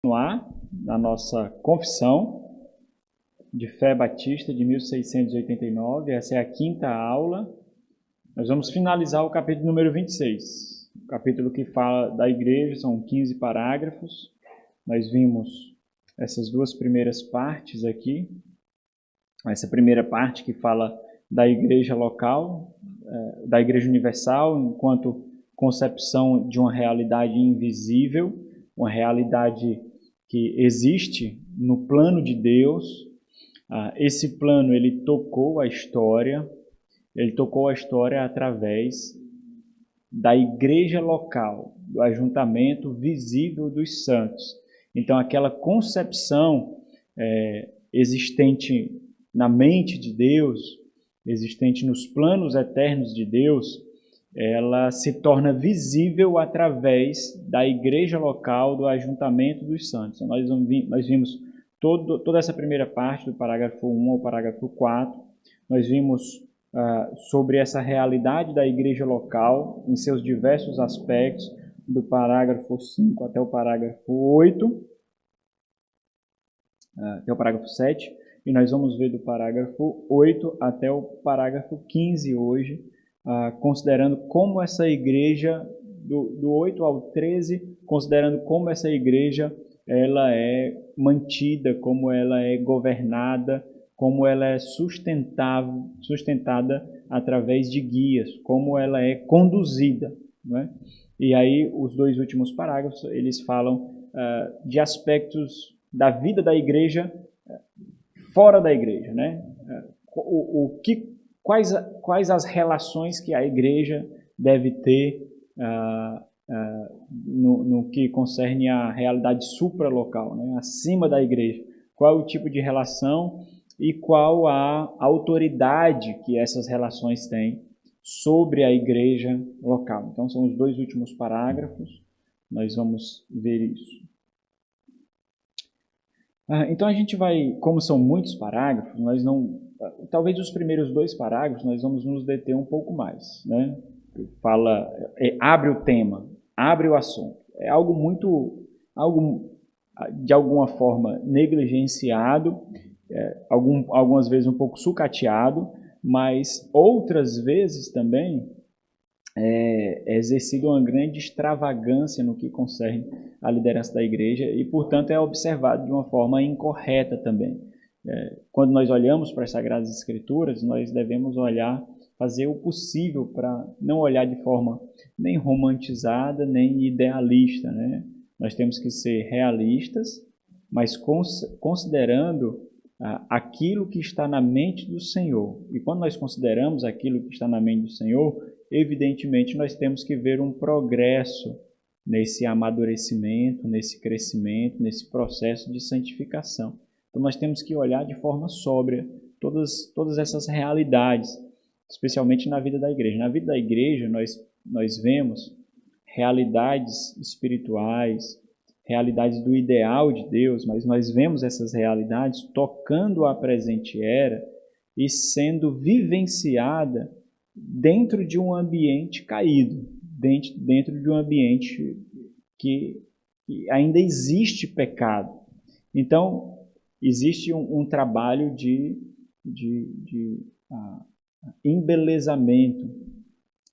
Continuar na nossa confissão de fé batista de 1689. Essa é a quinta aula. Nós vamos finalizar o capítulo número 26. O capítulo que fala da igreja, são 15 parágrafos. Nós vimos essas duas primeiras partes aqui. Essa primeira parte que fala da igreja local, da igreja universal, enquanto concepção de uma realidade invisível, uma realidade que existe no plano de Deus. Esse plano ele tocou a história através da igreja local, do ajuntamento visível dos santos. Então, aquela concepção existente na mente de Deus, existente nos planos eternos de Deus, ela se torna visível através da igreja local, do ajuntamento dos santos. Então, nós vimos toda essa primeira parte, do parágrafo 1 ao parágrafo 4. Nós vimos sobre essa realidade da igreja local, em seus diversos aspectos, do parágrafo 5 até o parágrafo 8, até o parágrafo 7. E nós vamos ver do parágrafo 8 até o parágrafo 15 hoje, considerando como essa igreja, do 8 ao 13, considerando como essa igreja ela é mantida, como ela é governada, como ela é sustentada através de guias, como ela é conduzida, não é? E aí os dois últimos parágrafos, eles falam de aspectos da vida da igreja fora da igreja, né? Quais as relações que a igreja deve ter no que concerne a realidade supralocal, né? Acima da igreja. Qual é o tipo de relação e qual a autoridade que essas relações têm sobre a igreja local. Então, são os dois últimos parágrafos, nós vamos ver isso. Então, a gente vai, como são muitos parágrafos, talvez os primeiros dois parágrafos nós vamos nos deter um pouco mais, né? Abre o tema, abre o assunto. É algo de alguma forma negligenciado, algumas vezes um pouco sucateado, mas outras vezes também é exercida uma grande extravagância no que concerne a liderança da igreja e, portanto, é observado de uma forma incorreta também. Quando nós olhamos para as Sagradas Escrituras, nós devemos fazer o possível para não olhar de forma nem romantizada, nem idealista, né? Nós temos que ser realistas, mas considerando aquilo que está na mente do Senhor. E quando nós consideramos aquilo que está na mente do Senhor, evidentemente nós temos que ver um progresso nesse amadurecimento, nesse crescimento, nesse processo de santificação. Então nós temos que olhar de forma sóbria todas essas realidades, especialmente na vida da igreja. Na vida da igreja nós vemos realidades espirituais, realidades do ideal de Deus, mas nós vemos essas realidades tocando a presente era e sendo vivenciada dentro de um ambiente caído, dentro de um ambiente que ainda existe pecado. Então, existe um trabalho de embelezamento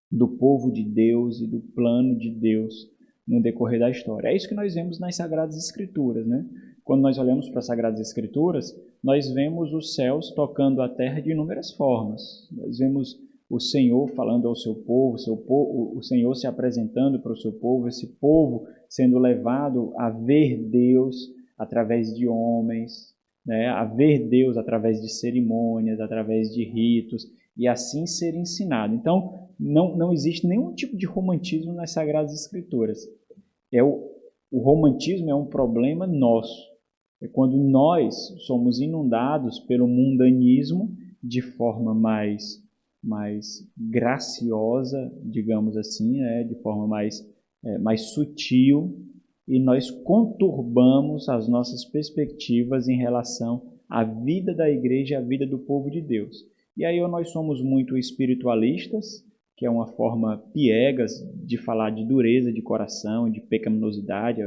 do povo de Deus e do plano de Deus no decorrer da história. É isso que nós vemos nas Sagradas Escrituras, né? Quando nós olhamos para as Sagradas Escrituras, nós vemos os céus tocando a terra de inúmeras formas. Nós vemos o Senhor falando ao seu povo, o Senhor se apresentando para o seu povo, esse povo sendo levado a ver Deus através de homens, né? A ver Deus através de cerimônias, através de ritos, e assim ser ensinado. Então, não existe nenhum tipo de romantismo nas Sagradas Escrituras. O romantismo é um problema nosso. É quando nós somos inundados pelo mundanismo de forma mais graciosa, digamos assim, de forma mais sutil, e nós conturbamos as nossas perspectivas em relação à vida da igreja e à vida do povo de Deus. E aí nós somos muito espiritualistas, que é uma forma piegas de falar de dureza de coração, de pecaminosidade.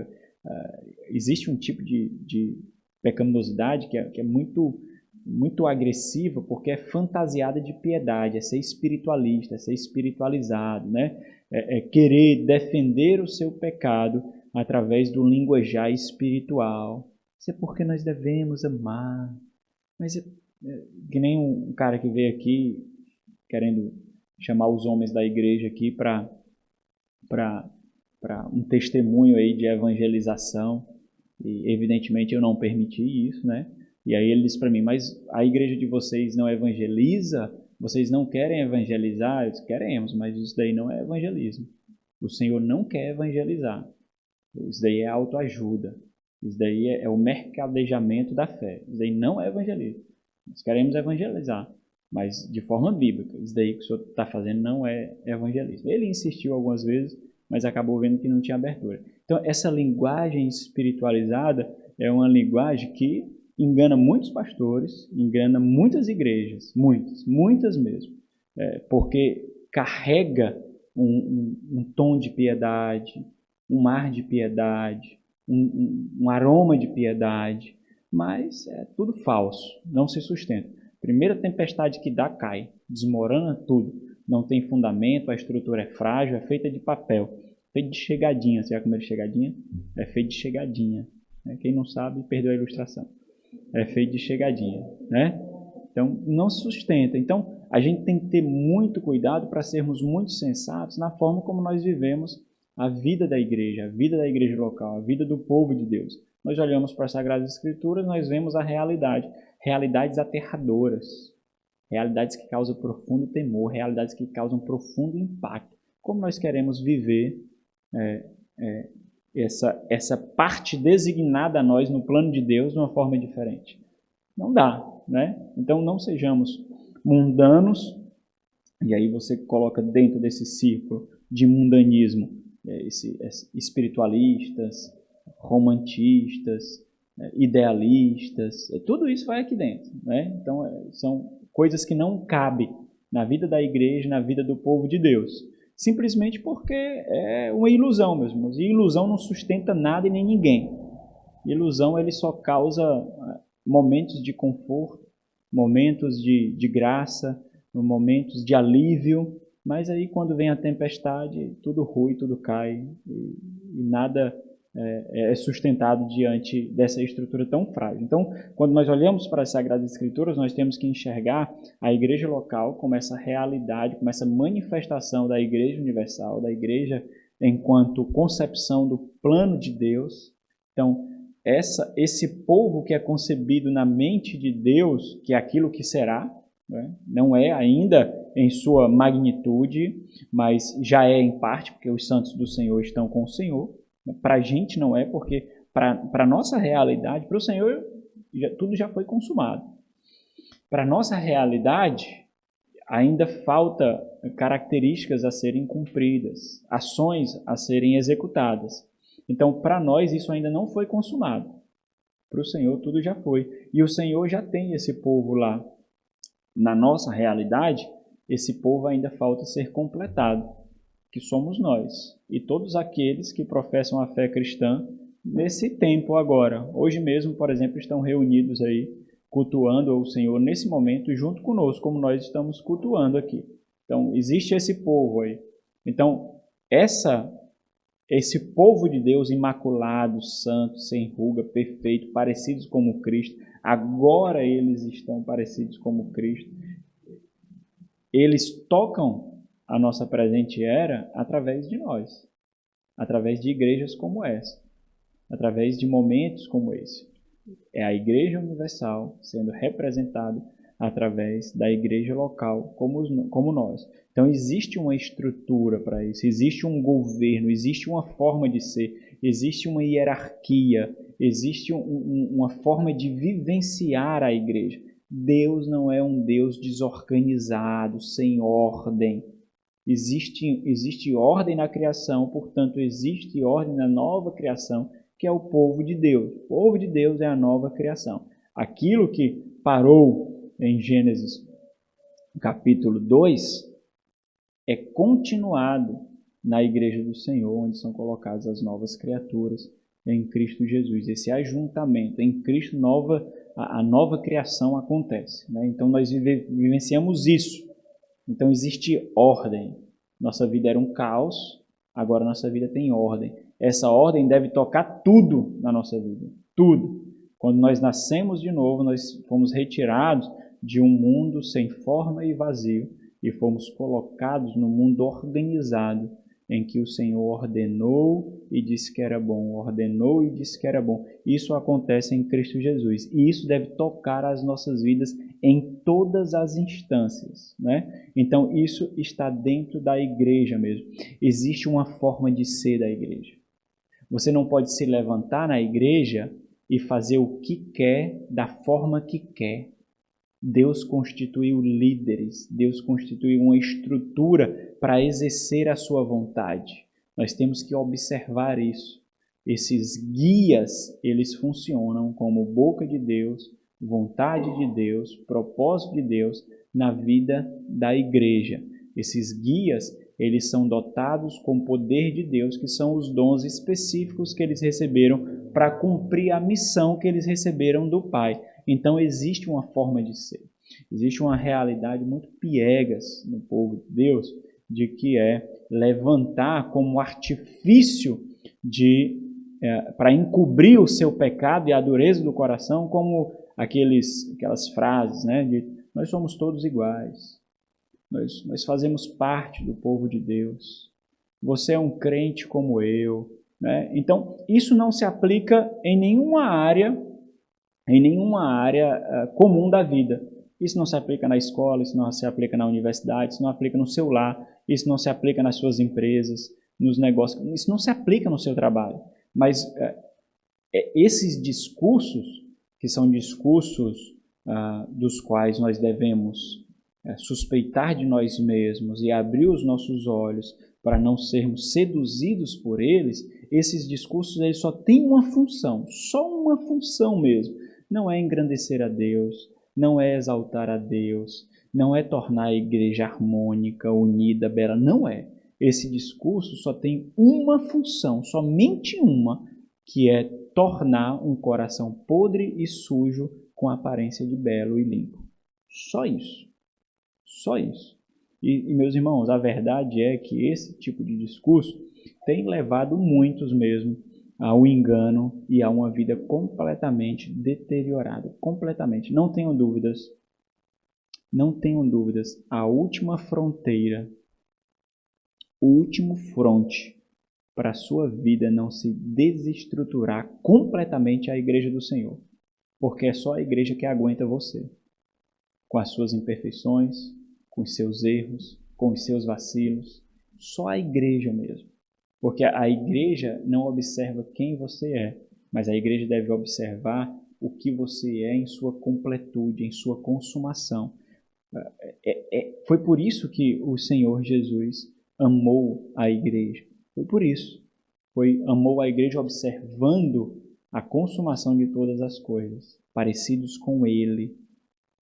existe um tipo de pecaminosidade que é muito, muito agressiva, porque é fantasiada de piedade, é ser espiritualista, é ser espiritualizado, né? É querer defender o seu pecado através do linguajar espiritual. Isso é porque nós devemos amar. Mas que nem um cara que veio aqui querendo chamar os homens da igreja aqui para um testemunho aí de evangelização, e evidentemente eu não permiti isso, né? E aí ele disse para mim, mas a igreja de vocês não evangeliza? Vocês não querem evangelizar? Eu disse, queremos, mas isso daí não é evangelismo. O Senhor não quer evangelizar. Isso daí é autoajuda. Isso daí é o mercadejamento da fé. Isso daí não é evangelismo. Nós queremos evangelizar, mas de forma bíblica. Isso daí que o senhor está fazendo não é evangelismo. Ele insistiu algumas vezes, mas acabou vendo que não tinha abertura. Então, essa linguagem espiritualizada é uma linguagem que engana muitos pastores, engana muitas igrejas, muitas mesmo, porque carrega um tom de piedade, um ar de piedade, um aroma de piedade, mas é tudo falso, não se sustenta. Primeira tempestade que dá, cai, desmorona tudo, não tem fundamento, a estrutura é frágil, é feita de papel, feita de chegadinha. Você já comeu chegadinha? É feito de chegadinha. Quem não sabe, perdeu a ilustração. É feito de chegadinha, né? Então, não se sustenta. Então, a gente tem que ter muito cuidado para sermos muito sensatos na forma como nós vivemos a vida da igreja local, a vida do povo de Deus. Nós olhamos para as Sagradas Escrituras, nós vemos a realidade, realidades aterradoras, realidades que causam profundo temor, realidades que causam profundo impacto. Como nós queremos viver essa parte designada a nós no plano de Deus de uma forma diferente? Não dá, né? Então não sejamos mundanos, e aí você coloca dentro desse círculo de mundanismo espiritualistas, romantistas, idealistas, tudo isso vai aqui dentro, né? Então são coisas que não cabem na vida da igreja, na vida do povo de Deus, simplesmente porque é uma ilusão, meus irmãos, e ilusão não sustenta nada e nem ninguém. Ilusão ele só causa momentos de conforto, momentos de graça, momentos de alívio, mas aí quando vem a tempestade, tudo rui, tudo cai e nada é sustentado diante dessa estrutura tão frágil. Então, quando nós olhamos para as Sagradas Escrituras, nós temos que enxergar a igreja local como essa realidade, como essa manifestação da igreja universal, da igreja enquanto concepção do plano de Deus. Então, esse povo que é concebido na mente de Deus, que é aquilo que será, né? Não é ainda em sua magnitude, mas já é em parte, porque os santos do Senhor estão com o Senhor. Para a gente não é, porque para a nossa realidade, para o Senhor, tudo já foi consumado. Para a nossa realidade, ainda falta características a serem cumpridas, ações a serem executadas. Então, para nós, isso ainda não foi consumado. Para o Senhor, tudo já foi. E o Senhor já tem esse povo lá. Na nossa realidade, esse povo ainda falta ser completado, que somos nós. E todos aqueles que professam a fé cristã nesse tempo agora. Hoje mesmo, por exemplo, estão reunidos aí, cultuando o Senhor nesse momento, junto conosco, como nós estamos cultuando aqui. Então, existe esse povo aí. Então, esse povo de Deus imaculado, santo, sem ruga, perfeito, parecidos como Cristo, agora eles estão parecidos como Cristo. Eles tocam a nossa presente era através de nós, através de igrejas como essa, através de momentos como esse. É a igreja universal sendo representada através da igreja local como nós. Então existe uma estrutura para isso, existe um governo, existe uma forma de ser, existe uma hierarquia, existe uma forma de vivenciar a igreja. Deus não é um Deus desorganizado, sem ordem. Existe ordem na criação, portanto existe ordem na nova criação, que é o povo de Deus. O povo de Deus é a nova criação. Aquilo que parou em Gênesis capítulo 2 é continuado na igreja do Senhor, onde são colocadas as novas criaturas, em Cristo Jesus. Esse ajuntamento em Cristo, a nova criação acontece, né? Então nós vivenciamos isso. Então existe ordem. Nossa vida era um caos, agora nossa vida tem ordem. Essa ordem deve tocar tudo na nossa vida, tudo. Quando nós nascemos de novo, nós fomos retirados de um mundo sem forma e vazio e fomos colocados no mundo organizado, em que o Senhor ordenou e disse que era bom, ordenou e disse que era bom. Isso acontece em Cristo Jesus e isso deve tocar as nossas vidas em todas as instâncias, né? Então isso está dentro da igreja mesmo. Existe uma forma de ser da igreja. Você não pode se levantar na igreja e fazer o que quer, da forma que quer. Deus constituiu líderes, Deus constituiu uma estrutura para exercer a sua vontade. Nós temos que observar isso. Esses guias, eles funcionam como boca de Deus, vontade de Deus, propósito de Deus na vida da igreja. Esses guias, eles são dotados com o poder de Deus, que são os dons específicos que eles receberam para cumprir a missão que eles receberam do Pai. Então existe uma forma de ser. Existe uma realidade muito piegas no povo de Deus, de que é levantar como artifício para encobrir o seu pecado e a dureza do coração, como aquelas frases, né, de nós somos todos iguais, nós fazemos parte do povo de Deus, você é um crente como eu, né? Então isso não se aplica em nenhuma área comum da vida. Isso não se aplica na escola, isso não se aplica na universidade, isso não se aplica no seu lar, isso não se aplica nas suas empresas, nos negócios, isso não se aplica no seu trabalho. Mas esses discursos, que são discursos dos quais nós devemos suspeitar de nós mesmos e abrir os nossos olhos para não sermos seduzidos por eles, esses discursos eles só têm uma função, só uma função mesmo. Não é engrandecer a Deus, não é exaltar a Deus, não é tornar a igreja harmônica, unida, bela, não é. Esse discurso só tem uma função, somente uma, que é tornar um coração podre e sujo com aparência de belo e limpo. Só isso. Só isso. E meus irmãos, a verdade é que esse tipo de discurso tem levado muitos mesmo ao engano e a uma vida completamente deteriorada. Completamente. Não tenham dúvidas. Não tenham dúvidas. A última fronteira, o último fronte para a sua vida não se desestruturar completamente é a igreja do Senhor. Porque é só a igreja que aguenta você. Com as suas imperfeições, com os seus erros, com os seus vacilos. Só a igreja mesmo. Porque a igreja não observa quem você é, mas a igreja deve observar o que você é em sua completude, em sua consumação. Foi por isso que o Senhor Jesus amou a igreja. Foi por isso. Amou a igreja observando a consumação de todas as coisas, parecidos com Ele,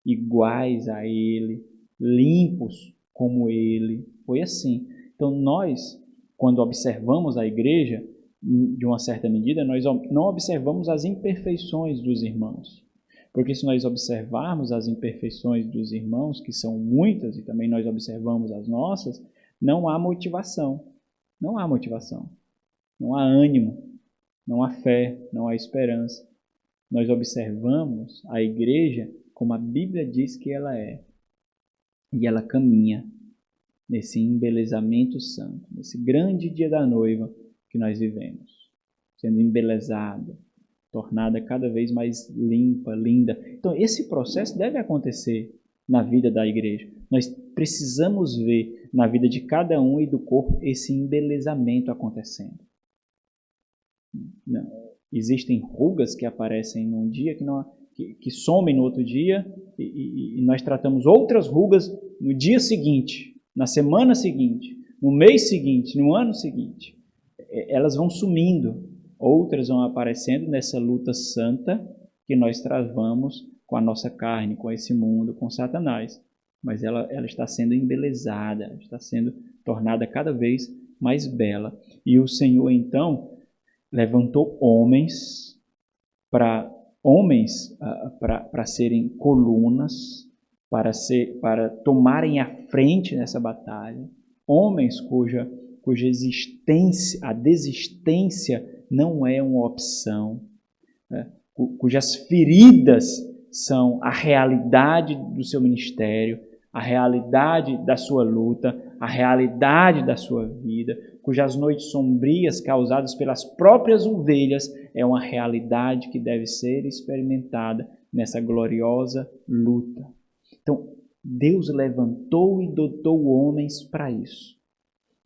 iguais a Ele, limpos como Ele. Foi assim. Então nós, quando observamos a igreja, de uma certa medida, nós não observamos as imperfeições dos irmãos. Porque se nós observarmos as imperfeições dos irmãos, que são muitas, e também nós observamos as nossas, não há motivação. Não há motivação. Não há ânimo. Não há fé. Não há esperança. Nós observamos a igreja como a Bíblia diz que ela é. E ela caminha nesse embelezamento santo, nesse grande dia da noiva que nós vivemos, sendo embelezada, tornada cada vez mais limpa, linda. Então, esse processo deve acontecer na vida da igreja. Nós precisamos ver na vida de cada um e do corpo esse embelezamento acontecendo. Não. Existem rugas que aparecem num dia que somem no outro dia e nós tratamos outras rugas no dia seguinte, na semana seguinte, no mês seguinte, no ano seguinte. Elas vão sumindo, outras vão aparecendo nessa luta santa que nós travamos com a nossa carne, com esse mundo, com Satanás. Mas ela está sendo embelezada, está sendo tornada cada vez mais bela. E o Senhor, então, levantou homens para serem colunas, para tomarem a frente nessa batalha, homens cuja existência, a desistência não é uma opção, né? Cujas feridas são a realidade do seu ministério, a realidade da sua luta, a realidade da sua vida, cujas noites sombrias causadas pelas próprias ovelhas é uma realidade que deve ser experimentada nessa gloriosa luta. Então, Deus levantou e dotou homens para isso.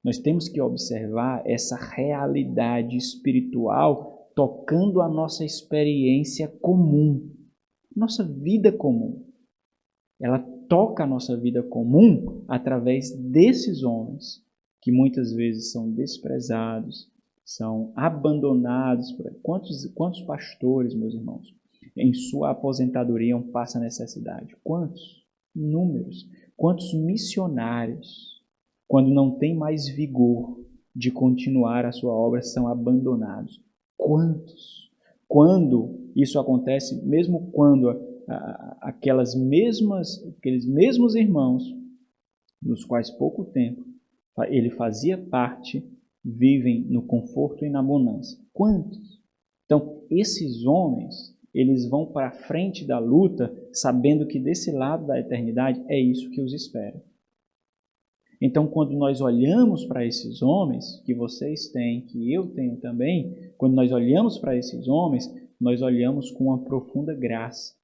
Nós temos que observar essa realidade espiritual tocando a nossa experiência comum, nossa vida comum. Ela toca a nossa vida comum através desses homens, que muitas vezes são desprezados, são abandonados. Quantos pastores, meus irmãos, em sua aposentadoria passam necessidade? Quantos? Inúmeros. Quantos missionários, quando não tem mais vigor de continuar a sua obra, são abandonados? Quantos? Quando isso acontece, mesmo quando aqueles mesmos irmãos, dos quais pouco tempo ele fazia parte, vivem no conforto e na bonança. Quantos? Então, esses homens, eles vão para a frente da luta, sabendo que desse lado da eternidade é isso que os espera. Então, quando nós olhamos para esses homens, que vocês têm, que eu tenho também, quando nós olhamos para esses homens, nós olhamos com uma profunda graça,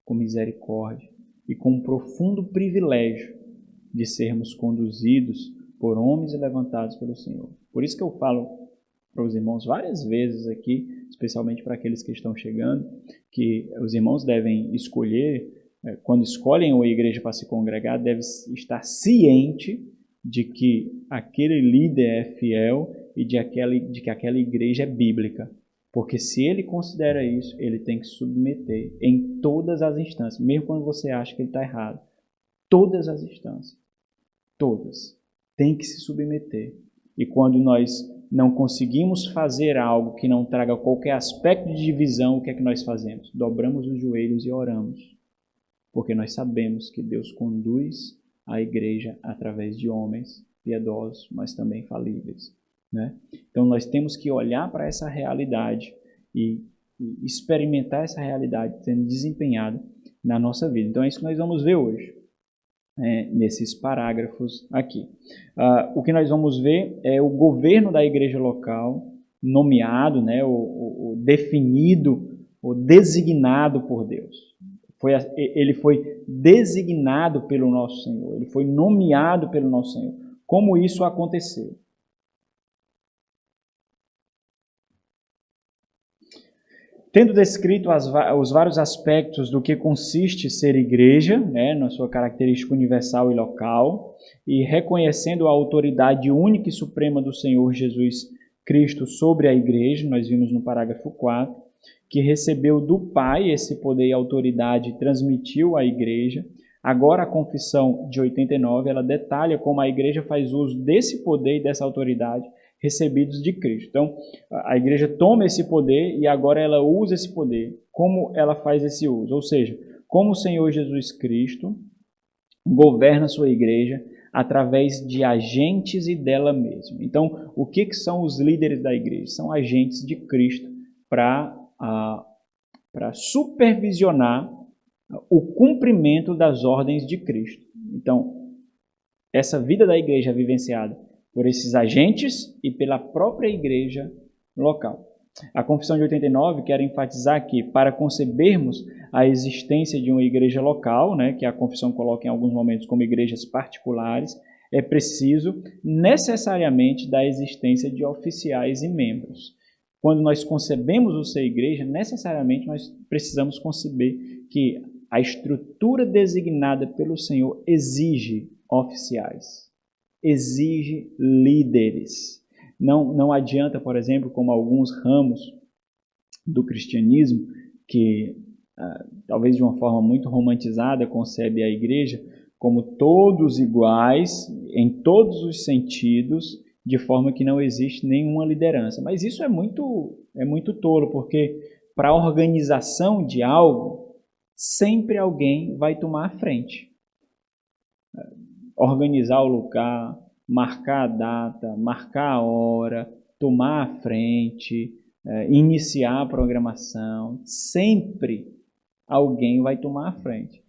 com misericórdia e com um profundo privilégio de sermos conduzidos por homens levantados pelo Senhor. Por isso que eu falo para os irmãos várias vezes aqui, especialmente para aqueles que estão chegando, que os irmãos devem escolher, quando escolhem uma igreja para se congregar, deve estar ciente de que aquele líder é fiel e de que aquela igreja é bíblica. Porque se ele considera isso, ele tem que submeter em todas as instâncias, mesmo quando você acha que ele está errado. Todas as instâncias, todas, tem que se submeter. E quando nós não conseguimos fazer algo que não traga qualquer aspecto de divisão, o que é que nós fazemos? Dobramos os joelhos e oramos. Porque nós sabemos que Deus conduz a igreja através de homens piedosos, mas também falíveis, né? Então nós temos que olhar para essa realidade e experimentar essa realidade sendo desempenhada na nossa vida. Então é isso que nós vamos ver hoje, nesses parágrafos aqui. O que nós vamos ver é o governo da igreja local, nomeado, né, o definido, o designado por Deus. Ele foi designado pelo nosso Senhor, ele foi nomeado pelo nosso Senhor. Como isso aconteceu? Tendo descrito os vários aspectos do que consiste ser igreja, né, na sua característica universal e local, e reconhecendo a autoridade única e suprema do Senhor Jesus Cristo sobre a igreja, nós vimos no parágrafo 4, que recebeu do Pai esse poder e autoridade e transmitiu à igreja. Agora a confissão de 89, ela detalha como a igreja faz uso desse poder e dessa autoridade recebidos de Cristo. Então, a igreja toma esse poder e agora ela usa esse poder. Como ela faz esse uso? Ou seja, como o Senhor Jesus Cristo governa a sua igreja através de agentes e dela mesma. Então, o que são os líderes da igreja? São agentes de Cristo para supervisionar o cumprimento das ordens de Cristo. Então, essa vida da igreja é vivenciada por esses agentes e pela própria igreja local. A Confissão de 89 quer enfatizar que, para concebermos a existência de uma igreja local, né, que a Confissão coloca em alguns momentos como igrejas particulares, é preciso necessariamente da existência de oficiais e membros. Quando nós concebemos o ser igreja, necessariamente nós precisamos conceber que a estrutura designada pelo Senhor exige oficiais, exige líderes. Não adianta, por exemplo, como alguns ramos do cristianismo, que talvez de uma forma muito romantizada concebe a igreja como todos iguais, em todos os sentidos, de forma que não existe nenhuma liderança. Mas isso é muito tolo, porque para a organização de algo, sempre alguém vai tomar a frente. Organizar o lugar, marcar a data, marcar a hora, tomar a frente, iniciar a programação, sempre alguém vai tomar a frente.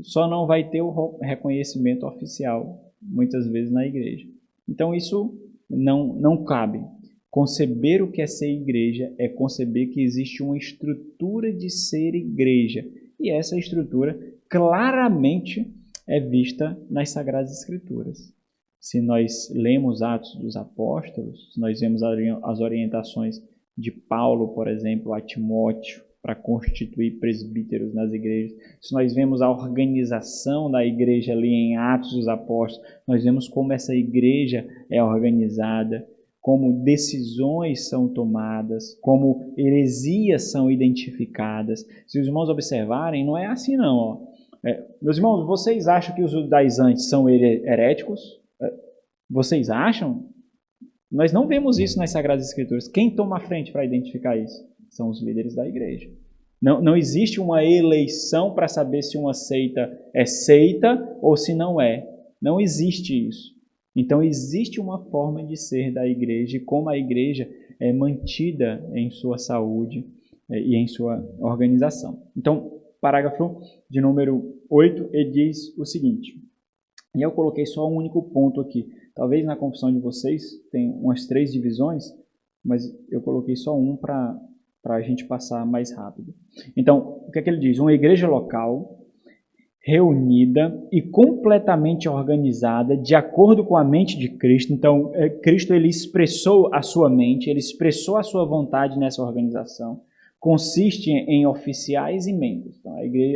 Só não vai ter o reconhecimento oficial, muitas vezes, na igreja. Então, isso não cabe. Conceber o que é ser igreja é conceber que existe uma estrutura de ser igreja. E essa estrutura claramente é vista nas Sagradas Escrituras. Se nós lemos Atos dos Apóstolos, se nós vemos as orientações de Paulo, por exemplo, a Timóteo, para constituir presbíteros nas igrejas, se nós vemos a organização da igreja ali em Atos dos Apóstolos, nós vemos como essa igreja é organizada, como decisões são tomadas, como heresias são identificadas. Se os irmãos observarem, não é assim não. Ó. Meus irmãos, vocês acham que os judaizantes são heréticos? Vocês acham? Nós não vemos isso nas Sagradas Escrituras. Quem toma a frente para identificar isso? São os líderes da igreja. Não existe uma eleição para saber se uma seita é seita ou se não é. Não existe isso. Então, existe uma forma de ser da igreja e como a igreja é mantida em sua saúde e em sua organização. Então, parágrafo de número 8, ele diz o seguinte, e eu coloquei só um único ponto aqui. Talvez na confissão de vocês tenha umas 3 divisões, mas eu coloquei só um para a gente passar mais rápido. Então, o que é que ele diz? Uma igreja local, reunida e completamente organizada de acordo com a mente de Cristo. Então, Cristo ele expressou a sua mente, ele expressou a sua vontade nessa organização. Consiste em oficiais e membros. Então,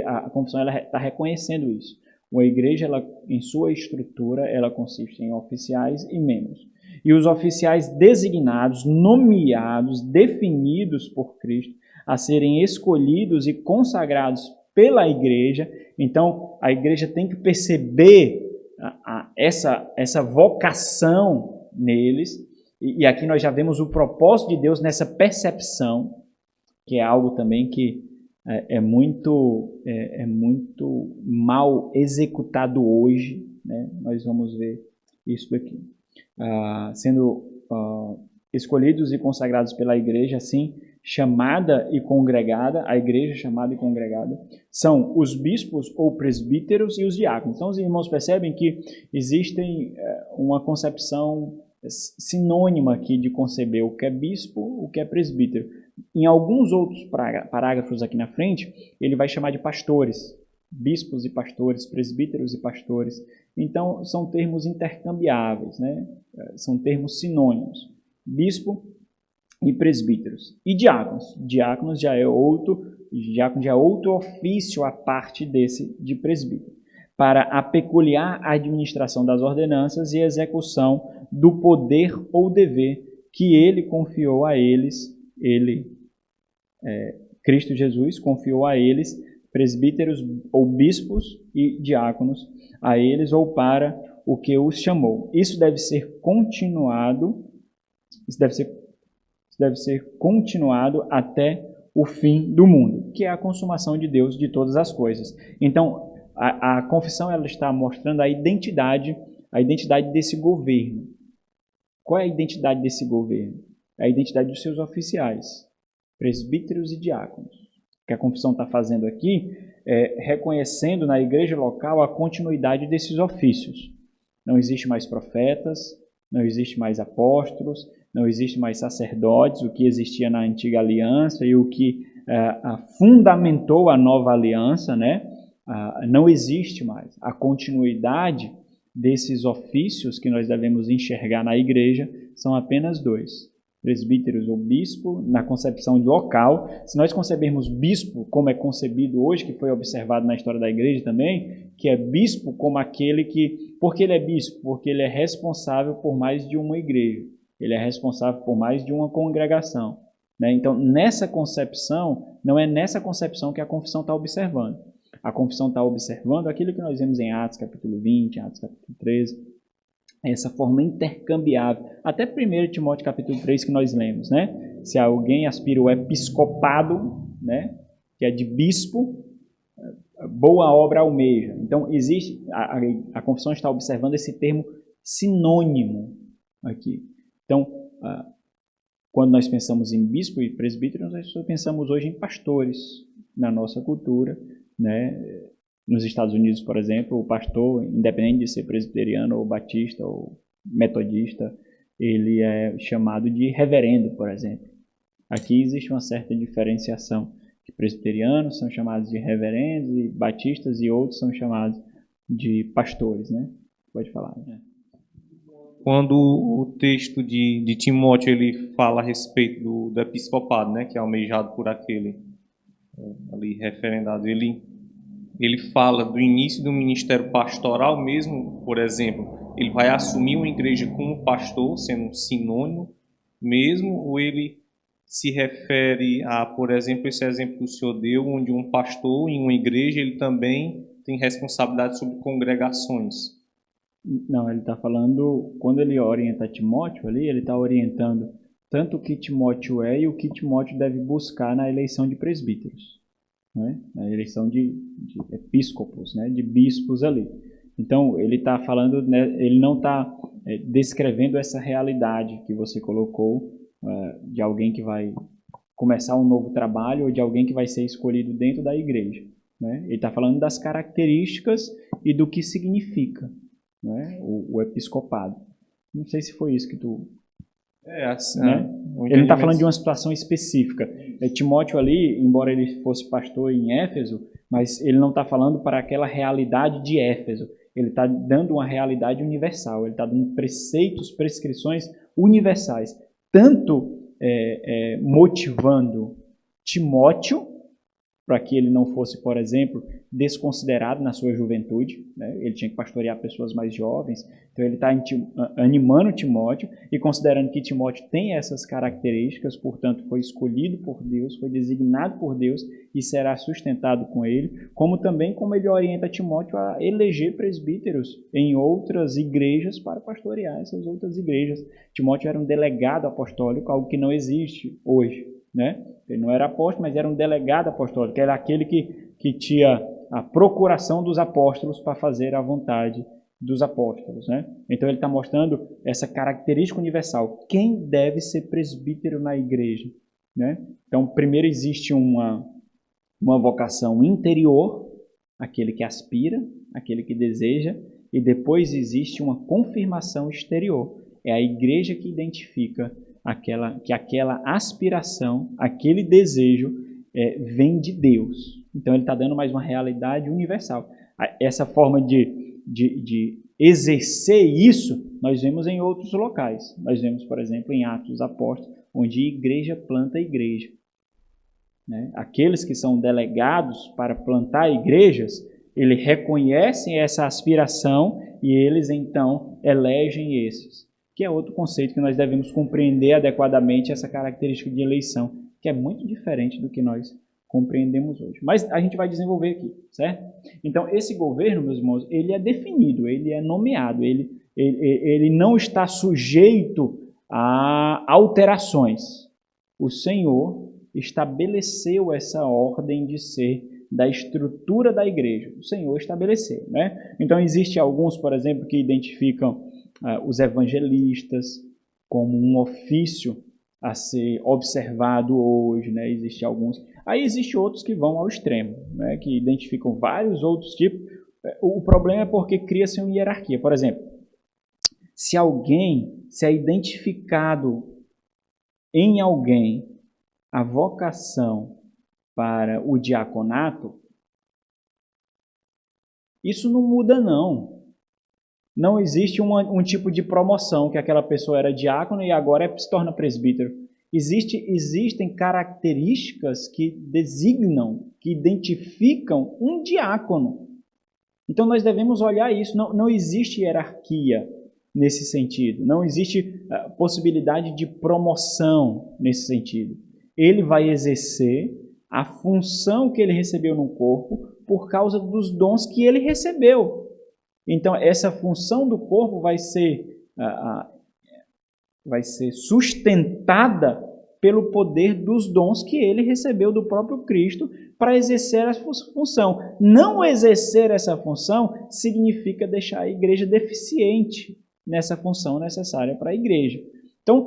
a confissão está reconhecendo isso. Uma igreja, ela, em sua estrutura, ela consiste em oficiais e membros. E os oficiais designados, nomeados, definidos por Cristo, a serem escolhidos e consagrados pela igreja. Então, a igreja tem que perceber essa vocação neles. E aqui nós já vemos o propósito de Deus nessa percepção, que é algo também que é muito mal executado hoje, né? Nós vamos ver isso aqui. Sendo escolhidos e consagrados pela igreja, assim, chamada e congregada, a igreja chamada e congregada, são os bispos ou presbíteros e os diáconos. Então, os irmãos percebem que existem uma concepção sinônima aqui de conceber o que é bispo, o que é presbítero. Em alguns outros parágrafos aqui na frente, ele vai chamar de pastores, bispos e pastores, presbíteros e pastores. Então, são termos intercambiáveis, né? São termos sinônimos. Bispo e presbíteros. E diáconos. Diáconos já é outro ofício à parte desse de presbítero, para a peculiar administração das ordenanças e execução do poder ou dever que ele confiou a eles, Cristo Jesus confiou a eles, presbíteros ou bispos e diáconos, a eles ou para o que os chamou. Isso deve ser continuado até o fim do mundo, que é a consumação de Deus de todas as coisas. Então, a confissão ela está mostrando a identidade desse governo. Qual é a identidade desse governo? É a identidade dos seus oficiais, presbíteros e diáconos. O que a confissão está fazendo aqui é reconhecendo na igreja local a continuidade desses ofícios. Não existe mais profetas, não existe mais apóstolos, não existe mais sacerdotes, o que existia na antiga aliança e o que fundamentou a nova aliança, né? Não existe mais. A continuidade desses ofícios que nós devemos enxergar na igreja são apenas 2. Presbíteros ou bispo, na concepção local. Se nós concebermos bispo como é concebido hoje, que foi observado na história da igreja também, que é bispo como aquele que... Por que ele é bispo? Porque ele é responsável por mais de uma igreja. Ele é responsável por mais de uma congregação. Né? Então, nessa concepção, não é nessa concepção que a confissão está observando. A confissão está observando aquilo que nós vemos em Atos capítulo 20, Atos capítulo 13, essa forma intercambiável. Até 1 Timóteo capítulo 3 que nós lemos, né? Se alguém aspira o episcopado, né, que é de bispo, boa obra almeja. Então, existe, a confissão está observando esse termo sinônimo aqui. Então, quando nós pensamos em bispo e presbítero, nós pensamos hoje em pastores na nossa cultura, né? Nos Estados Unidos, por exemplo, o pastor, independente de ser presbiteriano ou batista ou metodista, ele é chamado de reverendo, por exemplo. Aqui existe uma certa diferenciação, que presbiterianos são chamados de reverendos e batistas e outros são chamados de pastores, né? Pode falar, né? Quando o texto de Timóteo ele fala a respeito do episcopado, né, que é almejado por aquele ali referendado, ele fala do início do ministério pastoral mesmo, por exemplo, ele vai assumir uma igreja como pastor, sendo um sinônimo mesmo, ou ele se refere a, por exemplo, esse exemplo que o senhor deu, onde um pastor em uma igreja ele também tem responsabilidade sobre congregações? Não, ele está falando, quando ele orienta Timóteo ali, ele está orientando tanto o que Timóteo é e o que Timóteo deve buscar na eleição de presbíteros, né? Na eleição de episcopos, né? De bispos ali. Então, ele está falando, né? Ele não está descrevendo essa realidade que você colocou de alguém que vai começar um novo trabalho ou de alguém que vai ser escolhido dentro da igreja, né? Ele está falando das características e do que significa, né, o episcopado. Não sei se foi isso que tu... Assim, né? Ele não está falando de uma situação específica. Timóteo ali, embora ele fosse pastor em Éfeso, mas ele não está falando para aquela realidade de Éfeso. Ele está dando uma realidade universal. Ele está dando preceitos, prescrições universais. Tanto motivando Timóteo para que ele não fosse, por exemplo, desconsiderado na sua juventude, né? Ele tinha que pastorear pessoas mais jovens, então ele está animando Timóteo e considerando que Timóteo tem essas características, portanto foi escolhido por Deus, foi designado por Deus e será sustentado com ele, como também como ele orienta Timóteo a eleger presbíteros em outras igrejas para pastorear essas outras igrejas. Timóteo era um delegado apostólico, algo que não existe hoje, né? Ele não era apóstolo, mas era um delegado apostólico, era aquele que tinha a procuração dos apóstolos para fazer a vontade dos apóstolos, né? Então ele está mostrando essa característica universal. Quem deve ser presbítero na igreja, né? Então, primeiro existe uma vocação interior, aquele que aspira, aquele que deseja, e depois existe uma confirmação exterior. É a igreja que identifica que aquela aspiração, aquele desejo vem de Deus. Então ele está dando mais uma realidade universal. Essa forma de exercer isso, nós vemos em outros locais. Nós vemos, por exemplo, em Atos dos Apóstolos, onde igreja planta igreja, né? Aqueles que são delegados para plantar igrejas, eles reconhecem essa aspiração e eles então elegem esses, que é outro conceito que nós devemos compreender adequadamente, essa característica de eleição, que é muito diferente do que nós compreendemos hoje. Mas a gente vai desenvolver aqui, certo? Então, esse governo, meus irmãos, ele é definido, ele é nomeado, ele não está sujeito a alterações. O Senhor estabeleceu essa ordem de ser da estrutura da igreja. O Senhor estabeleceu, né? Então, existem alguns, por exemplo, que identificam os evangelistas como um ofício a ser observado hoje, né? Existem alguns. Aí existem outros que vão ao extremo, né? Que identificam vários outros tipos. O problema é porque cria-se uma hierarquia. Por exemplo, se é identificado em alguém a vocação para o diaconato, isso não muda, não. Não existe um tipo de promoção que aquela pessoa era diácono e agora se torna presbítero. Existem características que designam, que identificam um diácono. Então nós devemos olhar isso. Não existe hierarquia nesse sentido. Não existe possibilidade de promoção nesse sentido. Ele vai exercer a função que ele recebeu no corpo por causa dos dons que ele recebeu. Então, essa função do corpo vai ser sustentada pelo poder dos dons que ele recebeu do próprio Cristo para exercer essa função. Não exercer essa função significa deixar a igreja deficiente nessa função necessária para a igreja. Então,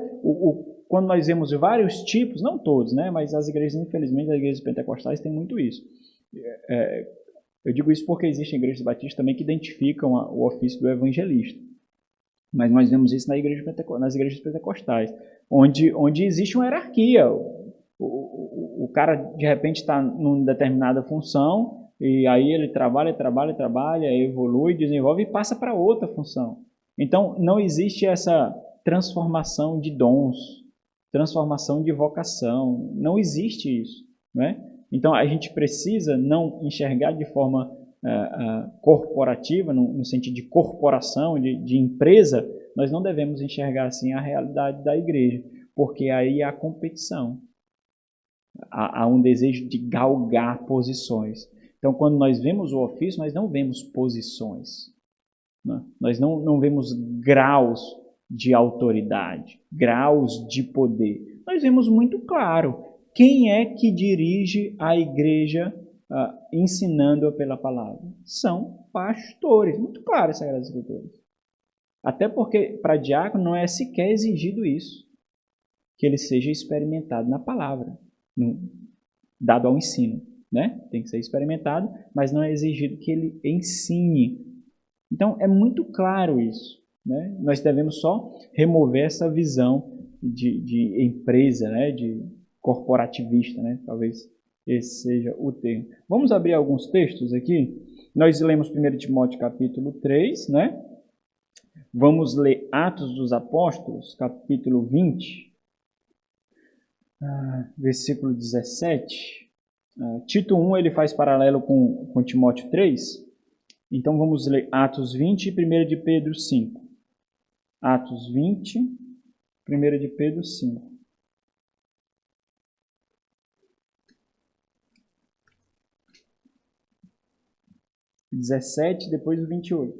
quando nós vemos vários tipos, não todos, né, mas as igrejas, infelizmente, as igrejas pentecostais têm muito isso. Eu digo isso porque existem igrejas batistas também que identificam o ofício do evangelista. Mas nós vemos isso nas igrejas pentecostais, onde existe uma hierarquia. O cara, de repente, está numa determinada função, e aí ele trabalha, evolui, desenvolve e passa para outra função. Então, não existe essa transformação de dons, transformação de vocação. Não existe isso, né? Então, a gente precisa não enxergar de forma corporativa, no sentido de corporação, de empresa. Nós não devemos enxergar assim a realidade da igreja, porque aí há competição, há um desejo de galgar posições. Então, quando nós vemos o ofício, nós não vemos posições, né? Nós não vemos graus de autoridade, graus de poder. Nós vemos muito claro quem é que dirige a igreja ensinando pela palavra. São pastores. Muito claro as Sagradas Escrituras. Até porque para diácono não é sequer exigido isso, que ele seja experimentado na palavra, dado ao ensino, né? Tem que ser experimentado, mas não é exigido que ele ensine. Então é muito claro isso, né? Nós devemos só remover essa visão de empresa, né? De corporativista, né? Talvez esse seja o termo. Vamos abrir alguns textos aqui. Nós lemos 1 Timóteo capítulo 3, né? Vamos ler Atos dos Apóstolos, capítulo 20, versículo 17. Tito 1, ele faz paralelo com Timóteo 3. Então vamos ler Atos 20 e 1 de Pedro 5. Atos 20, 1 de Pedro 5. 17, depois o 28.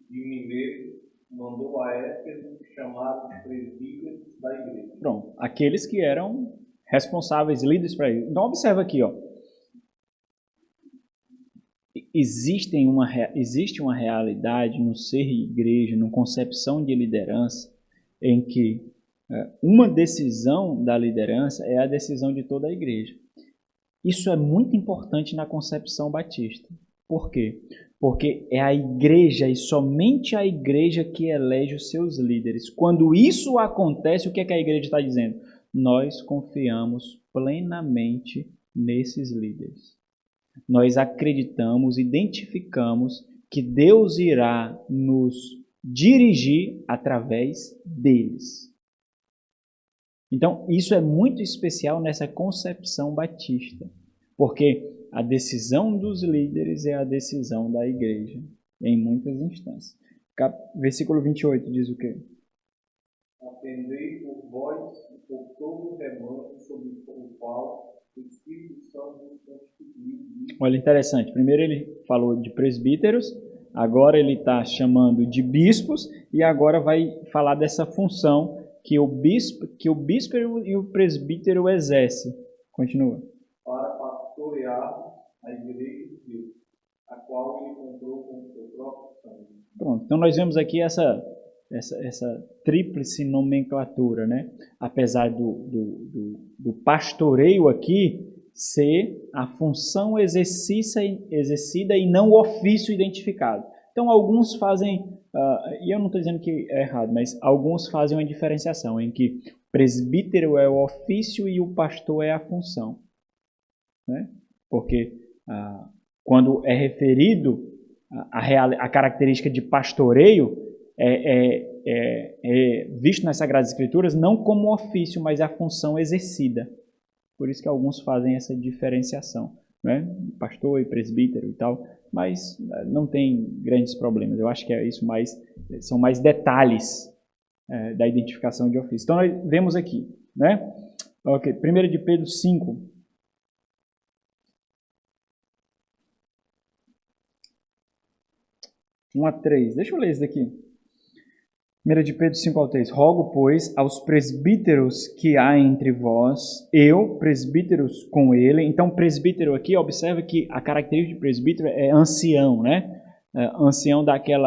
E o mineiro mandou a Éfeso chamar os presbíteros da igreja. Pronto, aqueles que eram responsáveis, líderes para ele. Então observa aqui, ó. Existe uma realidade no ser igreja, numa concepção de liderança, em que uma decisão da liderança é a decisão de toda a igreja. Isso é muito importante na concepção batista. Por quê? Porque é a igreja e somente a igreja que elege os seus líderes. Quando isso acontece, o que é que a igreja está dizendo? Nós confiamos plenamente nesses líderes. Nós acreditamos, identificamos que Deus irá nos dirigir através deles. Então, isso é muito especial nessa concepção batista, porque a decisão dos líderes é a decisão da igreja, em muitas instâncias. Versículo 28 diz o quê? Atendei por vós e por todo o rebanho sobre o qual os filhos são constituídos. Olha, interessante. Primeiro ele falou de presbíteros, agora ele está chamando de bispos, e agora vai falar dessa função que o bispo e o presbítero exercem. Continua. Para pastorear a igreja de Deus, a qual ele comprou com o seu próprio sangue. Pronto. Então nós vemos aqui essa tríplice nomenclatura, né? Apesar do pastoreio aqui ser a função exercida e não o ofício identificado. Então alguns fazem, e eu não estou dizendo que é errado, mas alguns fazem uma diferenciação em que o presbítero é o ofício e o pastor é a função, né? Porque quando é referido a característica de pastoreio, é visto nas Sagradas Escrituras não como ofício, mas a função exercida. Por isso que alguns fazem essa diferenciação, né? Pastor e presbítero e tal, mas não tem grandes problemas. Eu acho que é isso são mais detalhes da identificação de ofício. Então nós vemos aqui, né? Ok, 1 de Pedro 5. 1 a 3. Deixa eu ler isso daqui. 1 de Pedro 5 ao 3. Rogo, pois, aos presbíteros que há entre vós, eu, presbíteros com ele. Então, presbítero aqui, observa que a característica de presbítero é ancião, né? Ancião daquele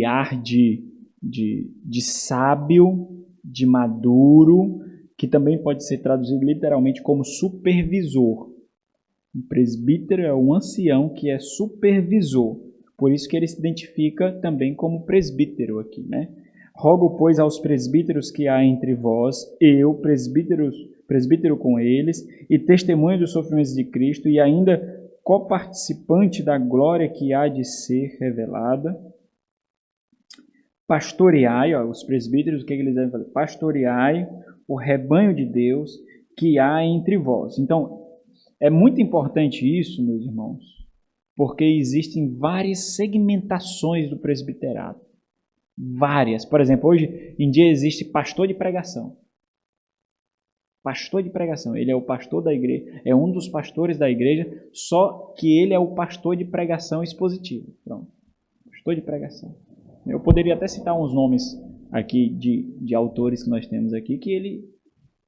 ar de sábio, de maduro, que também pode ser traduzido literalmente como supervisor. O presbítero é um ancião que é supervisor. Por isso que ele se identifica também como presbítero aqui, né? Rogo, pois, aos presbíteros que há entre vós, eu, presbítero com eles, e testemunho dos sofrimentos de Cristo, e ainda coparticipante da glória que há de ser revelada. Pastoreai, os presbíteros, o que eles devem fazer? Pastoreai o rebanho de Deus que há entre vós. Então, é muito importante isso, meus irmãos, porque existem várias segmentações do presbiterato. Várias. Por exemplo, hoje em dia existe pastor de pregação. Pastor de pregação. Ele é o pastor da igreja, é um dos pastores da igreja, só que ele é o pastor de pregação expositiva. Pronto. Pastor de pregação. Eu poderia até citar uns nomes aqui de autores que nós temos aqui, que ele,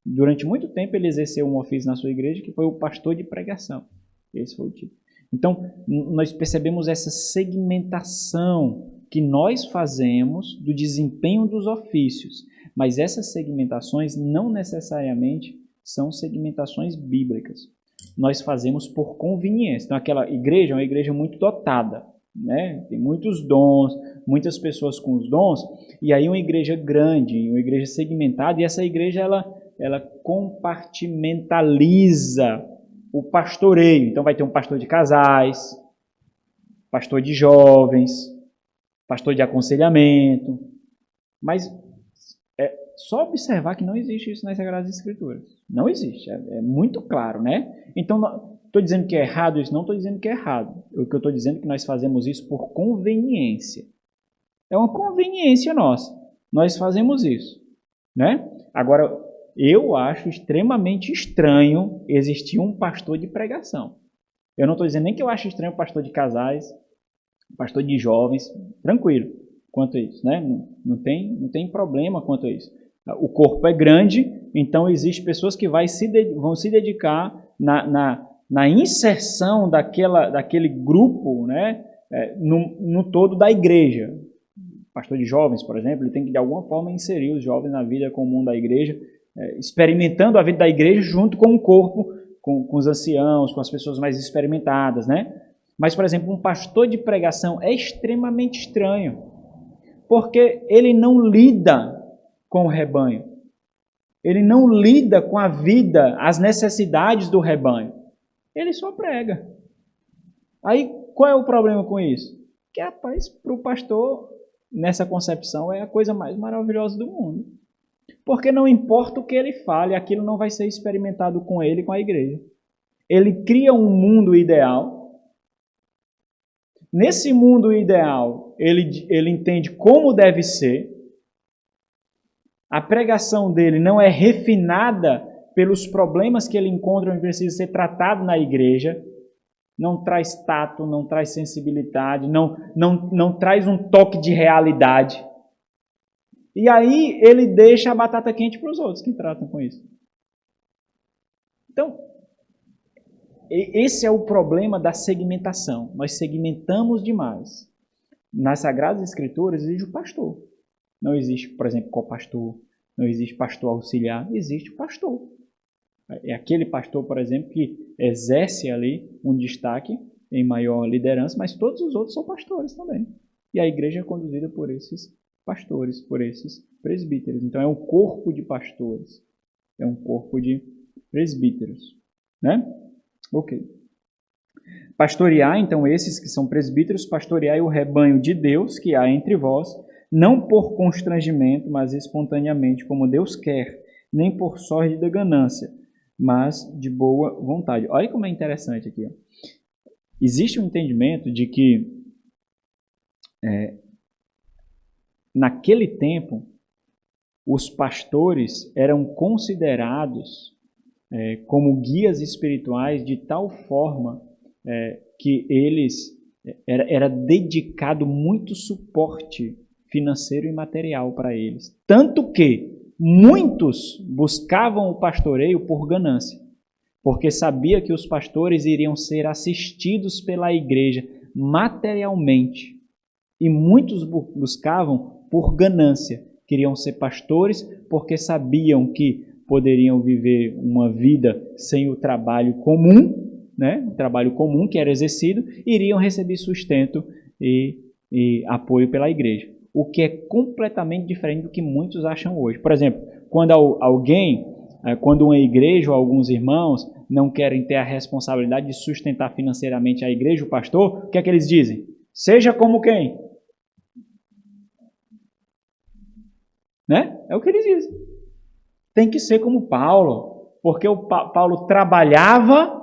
durante muito tempo, ele exerceu um ofício na sua igreja, que foi o pastor de pregação. Esse foi o tipo. Então, nós percebemos essa segmentação que nós fazemos do desempenho dos ofícios, mas essas segmentações não necessariamente são segmentações bíblicas. Nós fazemos por conveniência. Então, aquela igreja é uma igreja muito dotada, né? Tem muitos dons, muitas pessoas com os dons, e aí uma igreja grande, uma igreja segmentada, e essa igreja ela compartimentaliza o pastoreio. Então vai ter um pastor de casais, pastor de jovens, pastor de aconselhamento. Mas é só observar que não existe isso nas Sagradas Escrituras. Não existe, é muito claro, né? Então, estou dizendo que é errado isso? Não estou dizendo que é errado. O que eu estou dizendo é que nós fazemos isso por conveniência. É uma conveniência nossa. Nós fazemos isso, né? Agora, eu acho extremamente estranho existir um pastor de pregação. Eu não estou dizendo nem que eu acho estranho o pastor de casais, pastor de jovens, tranquilo quanto a isso, né? Não tem problema quanto a isso. O corpo é grande, então existem pessoas que vão se dedicar na inserção daquele grupo, né? No todo da igreja. O pastor de jovens, por exemplo, ele tem que de alguma forma inserir os jovens na vida comum da igreja, experimentando a vida da igreja junto com o corpo, com os anciãos, com as pessoas mais experimentadas, né? Mas, por exemplo, um pastor de pregação é extremamente estranho, porque ele não lida com o rebanho. Ele não lida com a vida, as necessidades do rebanho. Ele só prega. Aí, qual é o problema com isso? Que, rapaz, para o pastor, nessa concepção, é a coisa mais maravilhosa do mundo. Porque não importa o que ele fale, aquilo não vai ser experimentado com ele e com a igreja. Ele cria um mundo ideal. Nesse mundo ideal, ele entende como deve ser. A pregação dele não é refinada pelos problemas que ele encontra e precisa ser tratado na igreja. Não traz tato, não traz sensibilidade, não traz um toque de realidade. E aí ele deixa a batata quente para os outros que tratam com isso. Então, esse é o problema da segmentação. Nós segmentamos demais. Nas Sagradas Escrituras existe o pastor. Não existe, por exemplo, copastor. Não existe pastor auxiliar. Existe o pastor. É aquele pastor, por exemplo, que exerce ali um destaque em maior liderança, mas todos os outros são pastores também. E a igreja é conduzida por esses pastores, por esses presbíteros. Então é um corpo de pastores. É um corpo de presbíteros. Né? Ok. Pastorear, então, esses que são presbíteros, pastoreai o rebanho de Deus que há entre vós, não por constrangimento, mas espontaneamente, como Deus quer, nem por sórdida ganância, mas de boa vontade. Olha como é interessante aqui. Ó. Existe um entendimento de que naquele tempo os pastores eram considerados como guias espirituais de tal forma que eles era dedicado muito suporte financeiro e material para eles. Tanto que muitos buscavam o pastoreio por ganância, porque sabia que os pastores iriam ser assistidos pela igreja materialmente. E muitos buscavam por ganância. Queriam ser pastores porque sabiam que poderiam viver uma vida sem o trabalho comum, né? O trabalho comum que era exercido, iriam receber sustento e apoio pela igreja. O que é completamente diferente do que muitos acham hoje. Por exemplo, quando quando uma igreja ou alguns irmãos não querem ter a responsabilidade de sustentar financeiramente a igreja, o pastor, o que é que eles dizem? Seja como quem? Né? É o que eles dizem. Tem que ser como Paulo, porque o Paulo trabalhava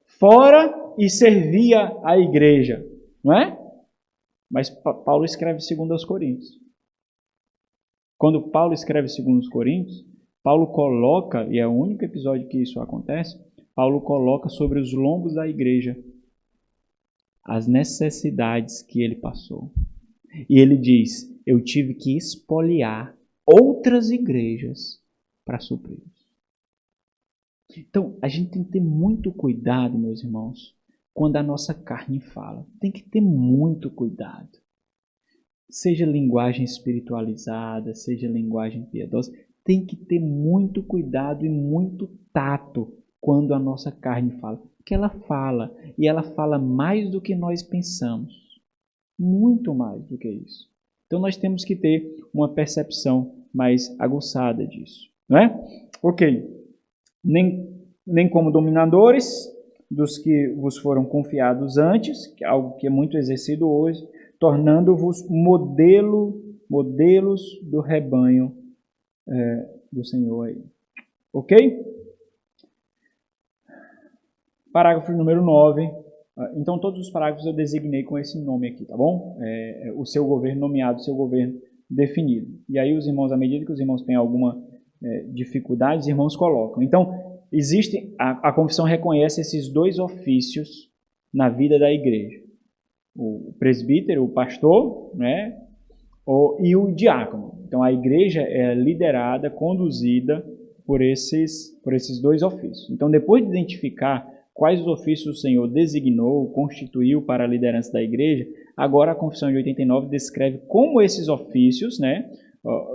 fora e servia a igreja, não é? Mas Paulo escreve 2 Coríntios. Quando Paulo escreve 2 Coríntios, Paulo coloca, e é o único episódio que isso acontece, Paulo coloca sobre os lombos da igreja as necessidades que ele passou. E ele diz, eu tive que espoliar outras igrejas para suprir. Então, a gente tem que ter muito cuidado, meus irmãos, quando a nossa carne fala. Tem que ter muito cuidado. Seja linguagem espiritualizada, seja linguagem piedosa, tem que ter muito cuidado e muito tato quando a nossa carne fala. Porque ela fala, e ela fala mais do que nós pensamos. Muito mais do que isso. Então nós temos que ter uma percepção mais aguçada disso, não é? Ok. Nem como dominadores dos que vos foram confiados antes, que é algo que é muito exercido hoje, tornando-vos modelos do rebanho do Senhor aí. Ok? Parágrafo número 9. Então, todos os parágrafos eu designei com esse nome aqui, tá bom? O seu governo nomeado, o seu governo definido. E aí os irmãos, à medida que os irmãos têm alguma dificuldade, os irmãos colocam. Então, existe, a confissão reconhece esses 2 ofícios na vida da igreja. O presbítero, o pastor, né? E o diácono. Então, a igreja é liderada, conduzida por esses 2 ofícios. Então, depois de identificar quais os ofícios o Senhor designou, constituiu para a liderança da igreja, agora a Confissão de 89 descreve como esses ofícios, né,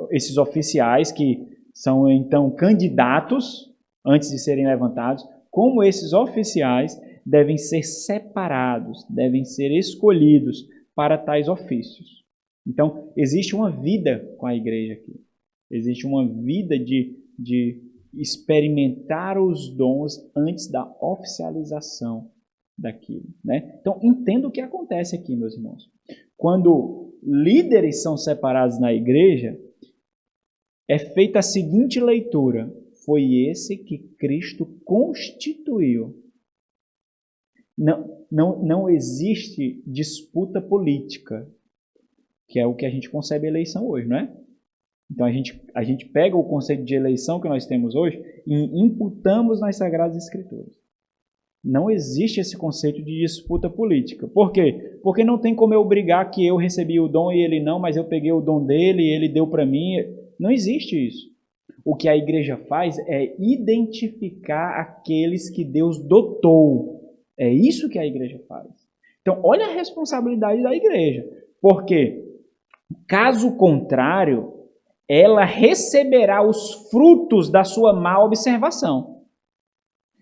esses oficiais que são então candidatos antes de serem levantados, como esses oficiais devem ser separados, devem ser escolhidos para tais ofícios. Então, existe uma vida com a igreja aqui. Existe uma vida de experimentar os dons antes da oficialização daquilo, né? Então, entenda o que acontece aqui, meus irmãos. Quando líderes são separados na igreja, é feita a seguinte leitura: foi esse que Cristo constituiu. Não existe disputa política, que é o que a gente concebe a eleição hoje, não é? Então a gente pega o conceito de eleição que nós temos hoje e imputamos nas Sagradas Escrituras. Não existe esse conceito de disputa política. Por quê? Porque não tem como eu brigar que eu recebi o dom e ele não, mas eu peguei o dom dele e ele deu para mim. Não existe isso. O que a igreja faz é identificar aqueles que Deus dotou. É isso que a igreja faz. Então, olha a responsabilidade da igreja. Porque, caso contrário, ela receberá os frutos da sua má observação.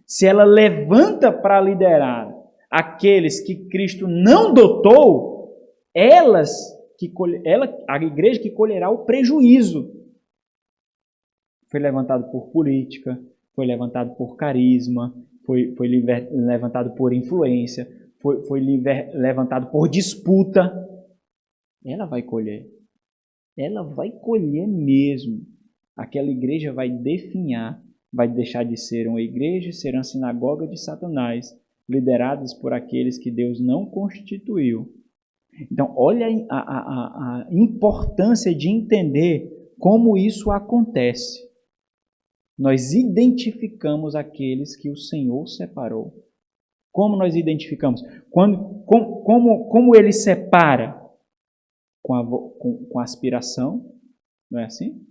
Se ela levanta para liderar aqueles que Cristo não dotou, a igreja que colherá o prejuízo. Foi levantado por política, foi levantado por carisma, foi levantado por influência, foi levantado por disputa. Ela vai colher. Ela vai colher mesmo. Aquela igreja vai definhar, vai deixar de ser uma igreja e ser uma sinagoga de Satanás, lideradas por aqueles que Deus não constituiu. Então, olha a importância de entender como isso acontece. Nós identificamos aqueles que o Senhor separou. Como nós identificamos? Como ele separa? Com a aspiração, não é assim?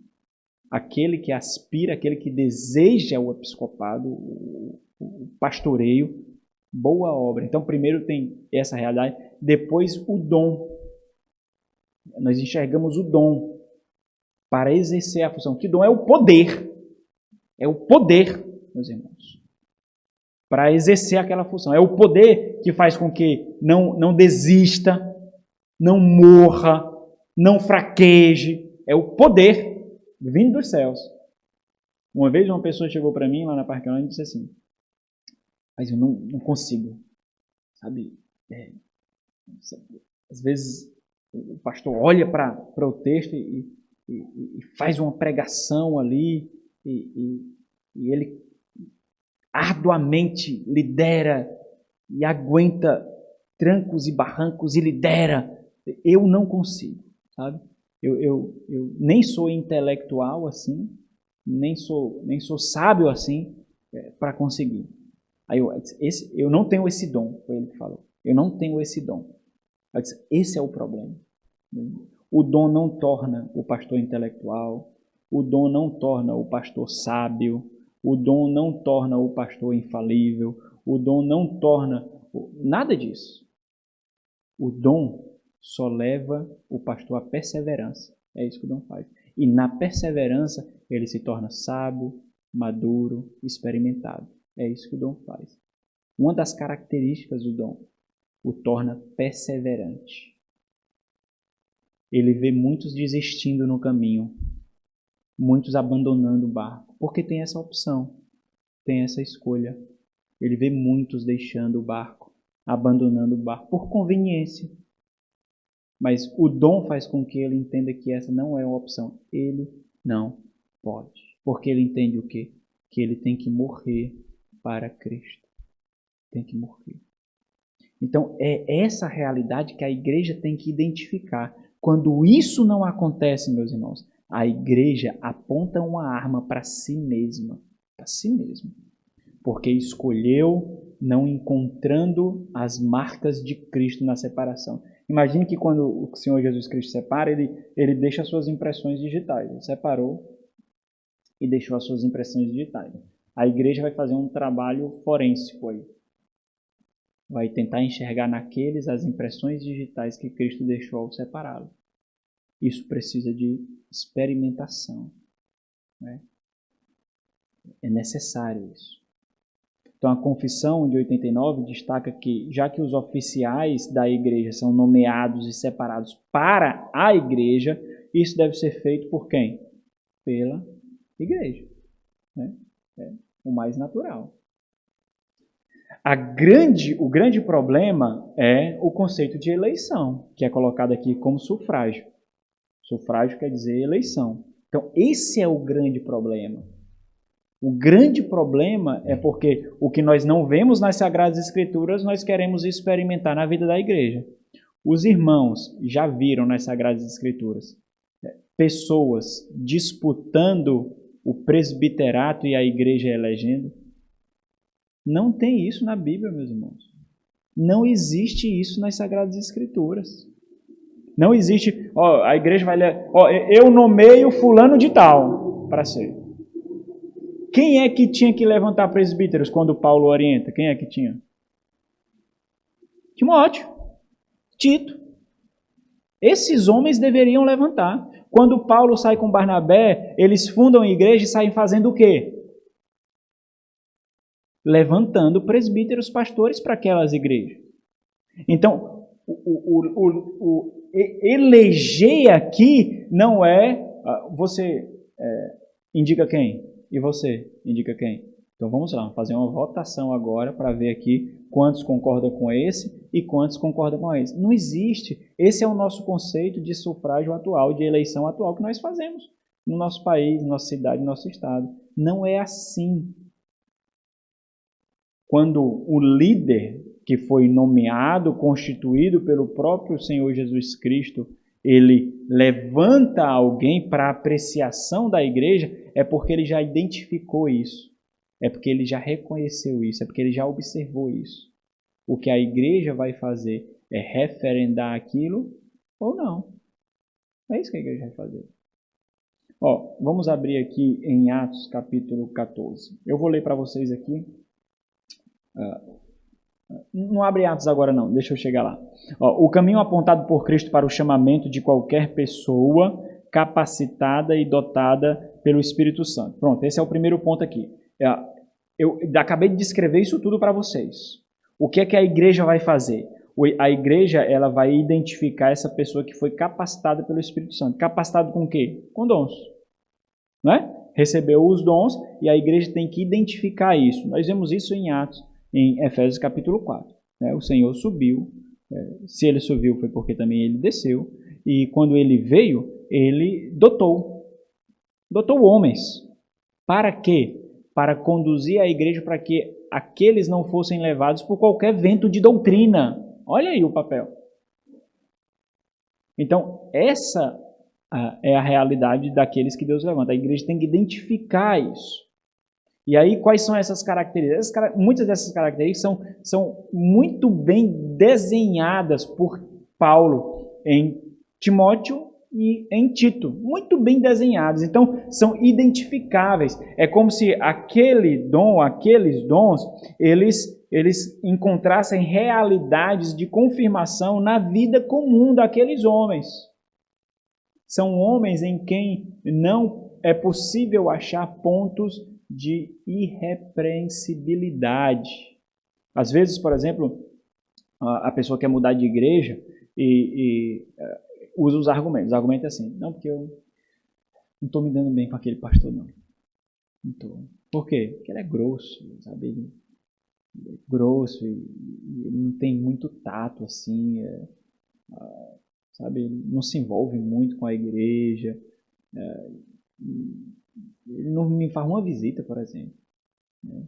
Aquele que aspira, aquele que deseja o episcopado, o pastoreio, boa obra. Então, primeiro tem essa realidade, depois o dom. Nós enxergamos o dom para exercer a função. Que dom é o poder. É o poder, meus irmãos, para exercer aquela função. É o poder que faz com que não desista, não morra, não fraqueje. É o poder vindo dos céus. Uma vez uma pessoa chegou para mim lá na Parquelândia e disse assim: mas eu não consigo, sabe? Às vezes o pastor olha para o texto e faz uma pregação ali e ele arduamente lidera e aguenta trancos e barrancos e lidera. Eu não consigo, sabe? Eu nem sou intelectual assim, nem sou sábio assim para conseguir. Aí eu não tenho esse dom, foi ele que falou. Eu não tenho esse dom. Eu disse, esse é o problema. O dom não torna o pastor intelectual, o dom não torna o pastor sábio, o dom não torna o pastor infalível, o dom não torna nada disso. O dom só leva o pastor à perseverança. É isso que o dom faz. E na perseverança ele se torna sábio, maduro, experimentado. É isso que o dom faz. Uma das características do dom o torna perseverante. Ele vê muitos desistindo no caminho, muitos abandonando o barco, porque tem essa opção, tem essa escolha. Ele vê muitos deixando o barco, abandonando o barco, por conveniência. Mas o dom faz com que ele entenda que essa não é uma opção. Ele não pode. Porque ele entende o quê? Que ele tem que morrer para Cristo. Tem que morrer. Então, é essa realidade que a igreja tem que identificar. Quando isso não acontece, meus irmãos, a igreja aponta uma arma para si mesma. Para si mesma. Porque escolheu não encontrando as marcas de Cristo na separação. Imagine que quando o Senhor Jesus Cristo separa, ele deixa as suas impressões digitais. Ele separou e deixou as suas impressões digitais. A igreja vai fazer um trabalho forênsico aí. Vai tentar enxergar naqueles as impressões digitais que Cristo deixou ao separá-lo. Isso precisa de experimentação, né? É necessário isso. Então, a Confissão de 89 destaca que, já que os oficiais da igreja são nomeados e separados para a igreja, isso deve ser feito por quem? Pela igreja, né? É o mais natural. O grande problema é o conceito de eleição, que é colocado aqui como sufrágio. Sufrágio quer dizer eleição. Então, esse é o grande problema. O grande problema é porque o que nós não vemos nas Sagradas Escrituras, nós queremos experimentar na vida da igreja. Os irmãos já viram nas Sagradas Escrituras pessoas disputando o presbiterato e a igreja elegendo? Não tem isso na Bíblia, meus irmãos. Não existe isso nas Sagradas Escrituras. Não existe, a igreja vai ler, eu nomeio fulano de tal para ser. Quem é que tinha que levantar presbíteros quando Paulo orienta? Quem é que tinha? Timóteo, Tito. Esses homens deveriam levantar. Quando Paulo sai com Barnabé, eles fundam a igreja e saem fazendo o quê? Levantando presbíteros, pastores para aquelas igrejas. Então, eleger aqui não é você indica quem? E você indica quem? Então vamos lá, vamos fazer uma votação agora para ver aqui quantos concordam com esse e quantos concordam com esse. Não existe. Esse é o nosso conceito de sufrágio atual, de eleição atual que nós fazemos no nosso país, na nossa cidade, no nosso estado. Não é assim. Quando o líder que foi nomeado, constituído pelo próprio Senhor Jesus Cristo, ele levanta alguém para apreciação da igreja, é porque ele já identificou isso, é porque ele já reconheceu isso, é porque ele já observou isso. O que a igreja vai fazer é referendar aquilo ou não. É isso que a igreja vai fazer. Vamos abrir aqui em Atos capítulo 14. Eu vou ler para vocês aqui. Não abre Atos agora não, deixa eu chegar lá. O caminho apontado por Cristo para o chamamento de qualquer pessoa capacitada e dotada pelo Espírito Santo. Pronto, esse é o primeiro ponto aqui. Eu acabei de descrever isso tudo para vocês. O que é que a igreja vai fazer? A igreja ela vai identificar essa pessoa que foi capacitada pelo Espírito Santo. Capacitado com o quê? Com dons. Não é? Recebeu os dons e a igreja tem que identificar isso. Nós vemos isso em Atos, em Efésios capítulo 4. Né? O Senhor subiu. Se ele subiu foi porque também ele desceu. E quando ele veio, ele dotou homens. Para quê? Para conduzir a igreja para que aqueles não fossem levados por qualquer vento de doutrina. Olha aí o papel. Então, essa é a realidade daqueles que Deus levanta. A igreja tem que identificar isso. E aí, quais são essas características? Muitas dessas características são muito bem desenhadas por Paulo em Timóteo e em Tito. Muito bem desenhadas. Então, são identificáveis. É como se aqueles dons, eles encontrassem realidades de confirmação na vida comum daqueles homens. São homens em quem não é possível achar pontos de irrepreensibilidade. Às vezes, por exemplo, a pessoa quer mudar de igreja e usa os argumentos. O argumento é assim, não, porque eu não estou me dando bem com aquele pastor, não. Não estou. Por quê? Porque ele é grosso, sabe? Ele é grosso e ele não tem muito tato, assim, sabe? Ele não se envolve muito com a igreja. Ele não me faz uma visita, por exemplo. Né?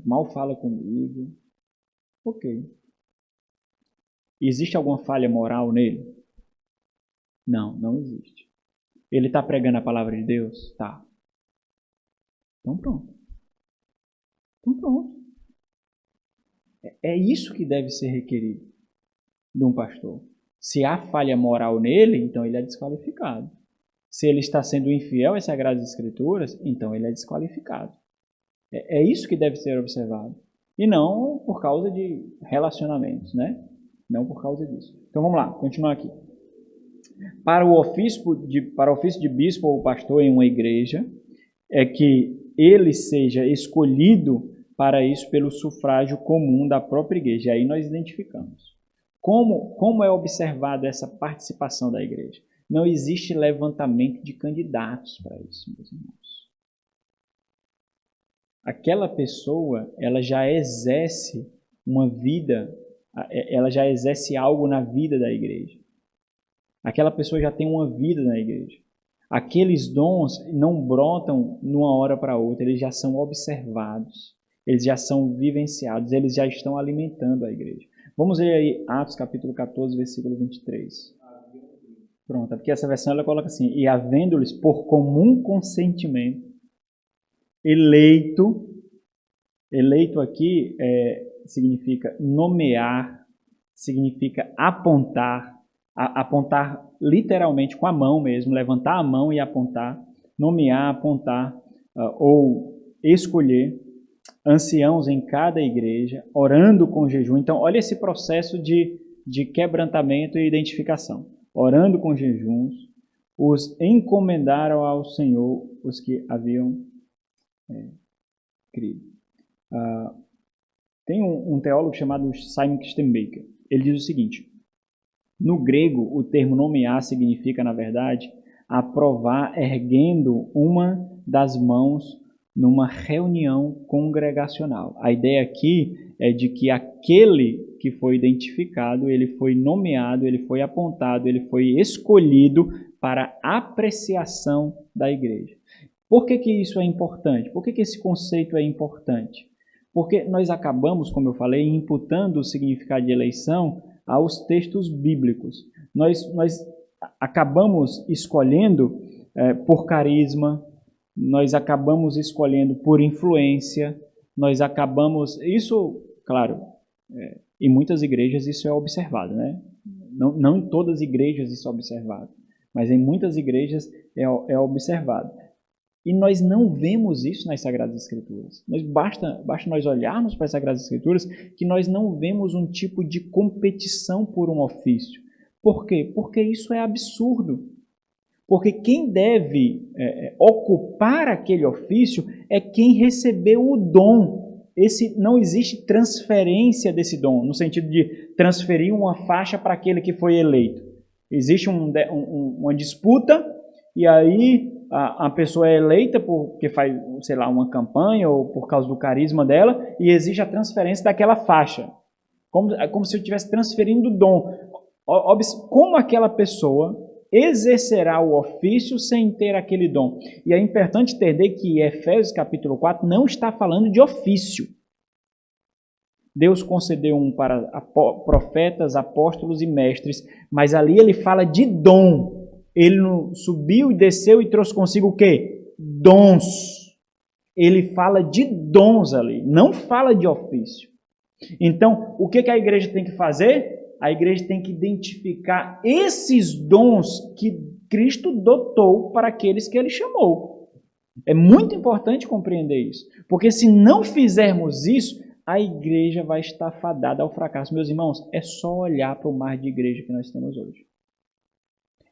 Mal fala comigo. Ok. Existe alguma falha moral nele? Não, não existe. Ele está pregando a palavra de Deus? Tá. Então pronto. É isso que deve ser requerido de um pastor. Se há falha moral nele, então ele é desqualificado. Se ele está sendo infiel às Sagradas Escrituras, então ele é desqualificado. É isso que deve ser observado. E não por causa de relacionamentos, né? Não por causa disso. Então vamos lá, continuar aqui. Para o ofício de bispo ou pastor em uma igreja, é que ele seja escolhido para isso pelo sufrágio comum da própria igreja. E aí nós identificamos. Como é observada essa participação da igreja? Não existe levantamento de candidatos para isso, meus irmãos. Aquela pessoa, ela já exerce uma vida, ela já exerce algo na vida da igreja. Aquela pessoa já tem uma vida na igreja. Aqueles dons não brotam numa hora para outra, eles já são observados, eles já são vivenciados, eles já estão alimentando a igreja. Vamos ler aí Atos capítulo 14, versículo 23. Pronto, porque essa versão ela coloca assim, e havendo-lhes por comum consentimento, eleito aqui significa nomear, significa apontar literalmente com a mão mesmo, levantar a mão e apontar, nomear, apontar ou escolher anciãos em cada igreja, orando com jejum. Então, olha esse processo de quebrantamento e identificação. Orando com jejuns, os encomendaram ao Senhor os que haviam crido. Tem um teólogo chamado Simon Stenbaker. Ele diz o seguinte: no grego, o termo nomear significa, na verdade, aprovar erguendo uma das mãos numa reunião congregacional. A ideia aqui é de que aquele que foi identificado, ele foi nomeado, ele foi apontado, ele foi escolhido para apreciação da igreja. Por que isso é importante? Por que esse conceito é importante? Porque nós acabamos, como eu falei, imputando o significado de eleição aos textos bíblicos. Nós acabamos escolhendo por carisma, nós acabamos escolhendo por influência, nós acabamos... Isso, claro, Em muitas igrejas isso é observado, né? Não em todas as igrejas isso é observado, mas em muitas igrejas é observado. E nós não vemos isso nas Sagradas Escrituras. Basta nós olharmos para as Sagradas Escrituras que nós não vemos um tipo de competição por um ofício. Por quê? Porque isso é absurdo. Porque quem deve ocupar aquele ofício é quem recebeu o dom. Não existe transferência desse dom, no sentido de transferir uma faixa para aquele que foi eleito. Existe uma disputa e aí a pessoa é eleita porque faz, sei lá, uma campanha ou por causa do carisma dela e exige a transferência daquela faixa. Como se eu estivesse transferindo o dom. Como aquela pessoa exercerá o ofício sem ter aquele dom. E é importante entender que Efésios capítulo 4 não está falando de ofício. Deus concedeu um para profetas, apóstolos e mestres, mas ali ele fala de dom. Ele subiu e desceu e trouxe consigo o quê? Dons. Ele fala de dons ali, não fala de ofício. Então, o que a igreja tem que fazer? A igreja tem que identificar esses dons que Cristo dotou para aqueles que Ele chamou. É muito importante compreender isso, porque se não fizermos isso, a igreja vai estar fadada ao fracasso. Meus irmãos, é só olhar para o mar de igreja que nós temos hoje.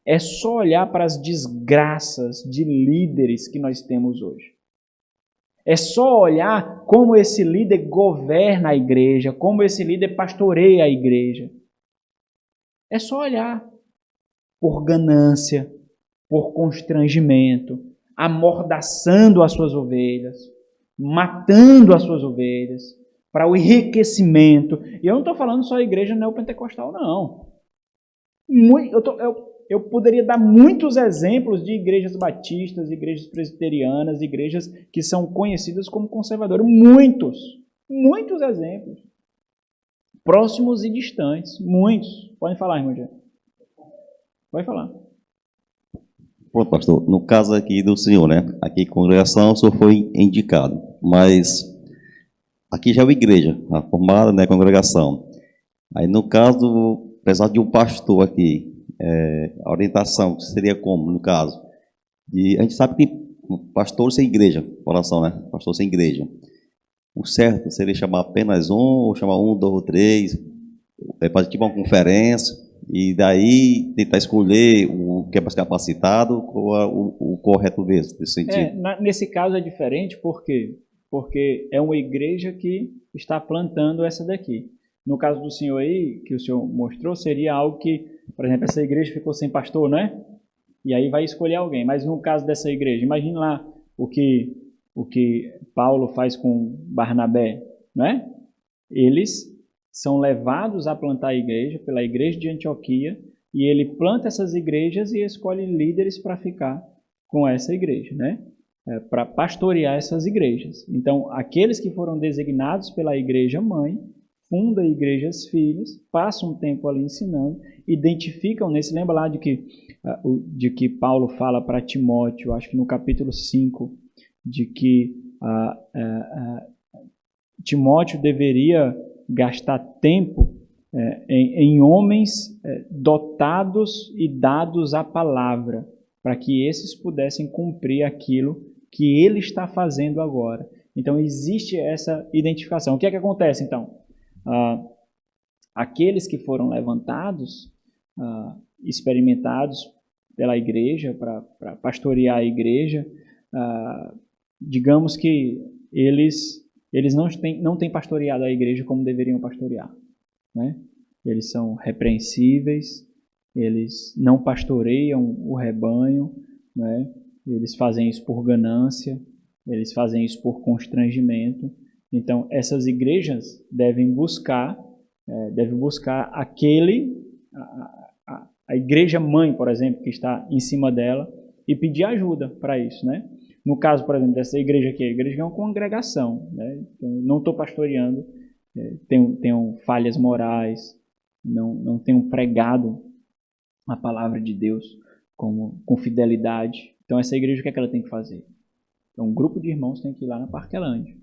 É só olhar para as desgraças de líderes que nós temos hoje. É só olhar como esse líder governa a igreja, como esse líder pastoreia a igreja. É só olhar por ganância, por constrangimento, amordaçando as suas ovelhas, matando as suas ovelhas, para o enriquecimento. E eu não estou falando só da igreja neopentecostal, não. Eu poderia dar muitos exemplos de igrejas batistas, igrejas presbiterianas, igrejas que são conhecidas como conservadoras. Muitos exemplos. Próximos e distantes, muitos. Podem falar, irmão Jean. Pode falar. Pronto, pastor. No caso aqui do senhor, né? Aqui, congregação, o senhor foi indicado. Mas aqui já é uma igreja, formada, né? Congregação. Aí, no caso, apesar de um pastor aqui, a orientação seria como, no caso? A gente sabe que tem pastor sem igreja, oração, né? Pastor sem igreja. O certo seria chamar apenas um, ou chamar um, dois ou três, fazer tipo uma conferência, e daí tentar escolher o que é mais capacitado, ou o correto mesmo, nesse sentido. Nesse caso é diferente, por quê? Porque é uma igreja que está plantando essa daqui. No caso do senhor aí, que o senhor mostrou, seria algo que, por exemplo, essa igreja ficou sem pastor, né? E aí vai escolher alguém. Mas no caso dessa igreja, imagine lá o que Paulo faz com Barnabé, né? Eles são levados a plantar a igreja pela igreja de Antioquia e ele planta essas igrejas e escolhe líderes para ficar com essa igreja, né? Para pastorear essas igrejas. Então, aqueles que foram designados pela igreja mãe fundam igrejas filhas, passam um tempo ali ensinando, identificam nesse, lembra lá de que Paulo fala para Timóteo, acho que no capítulo 5, de que Timóteo deveria gastar tempo em homens dotados e dados à palavra, para que esses pudessem cumprir aquilo que ele está fazendo agora. Então, existe essa identificação. O que é que acontece, então? Aqueles que foram levantados, experimentados pela igreja, para pastorear a igreja, digamos que eles não têm pastoreado a igreja como deveriam pastorear, né? Eles são repreensíveis, eles não pastoreiam o rebanho, né? Eles fazem isso por ganância, eles fazem isso por constrangimento. Então, essas igrejas devem buscar a igreja mãe, por exemplo, que está em cima dela, e pedir ajuda para isso, né? No caso, por exemplo, dessa igreja aqui, a igreja é uma congregação, né? Então, não estou pastoreando, tenho falhas morais, não tenho pregado a palavra de Deus com fidelidade. Então, essa igreja, o que é que ela tem que fazer? Então, um grupo de irmãos tem que ir lá na Parquelândia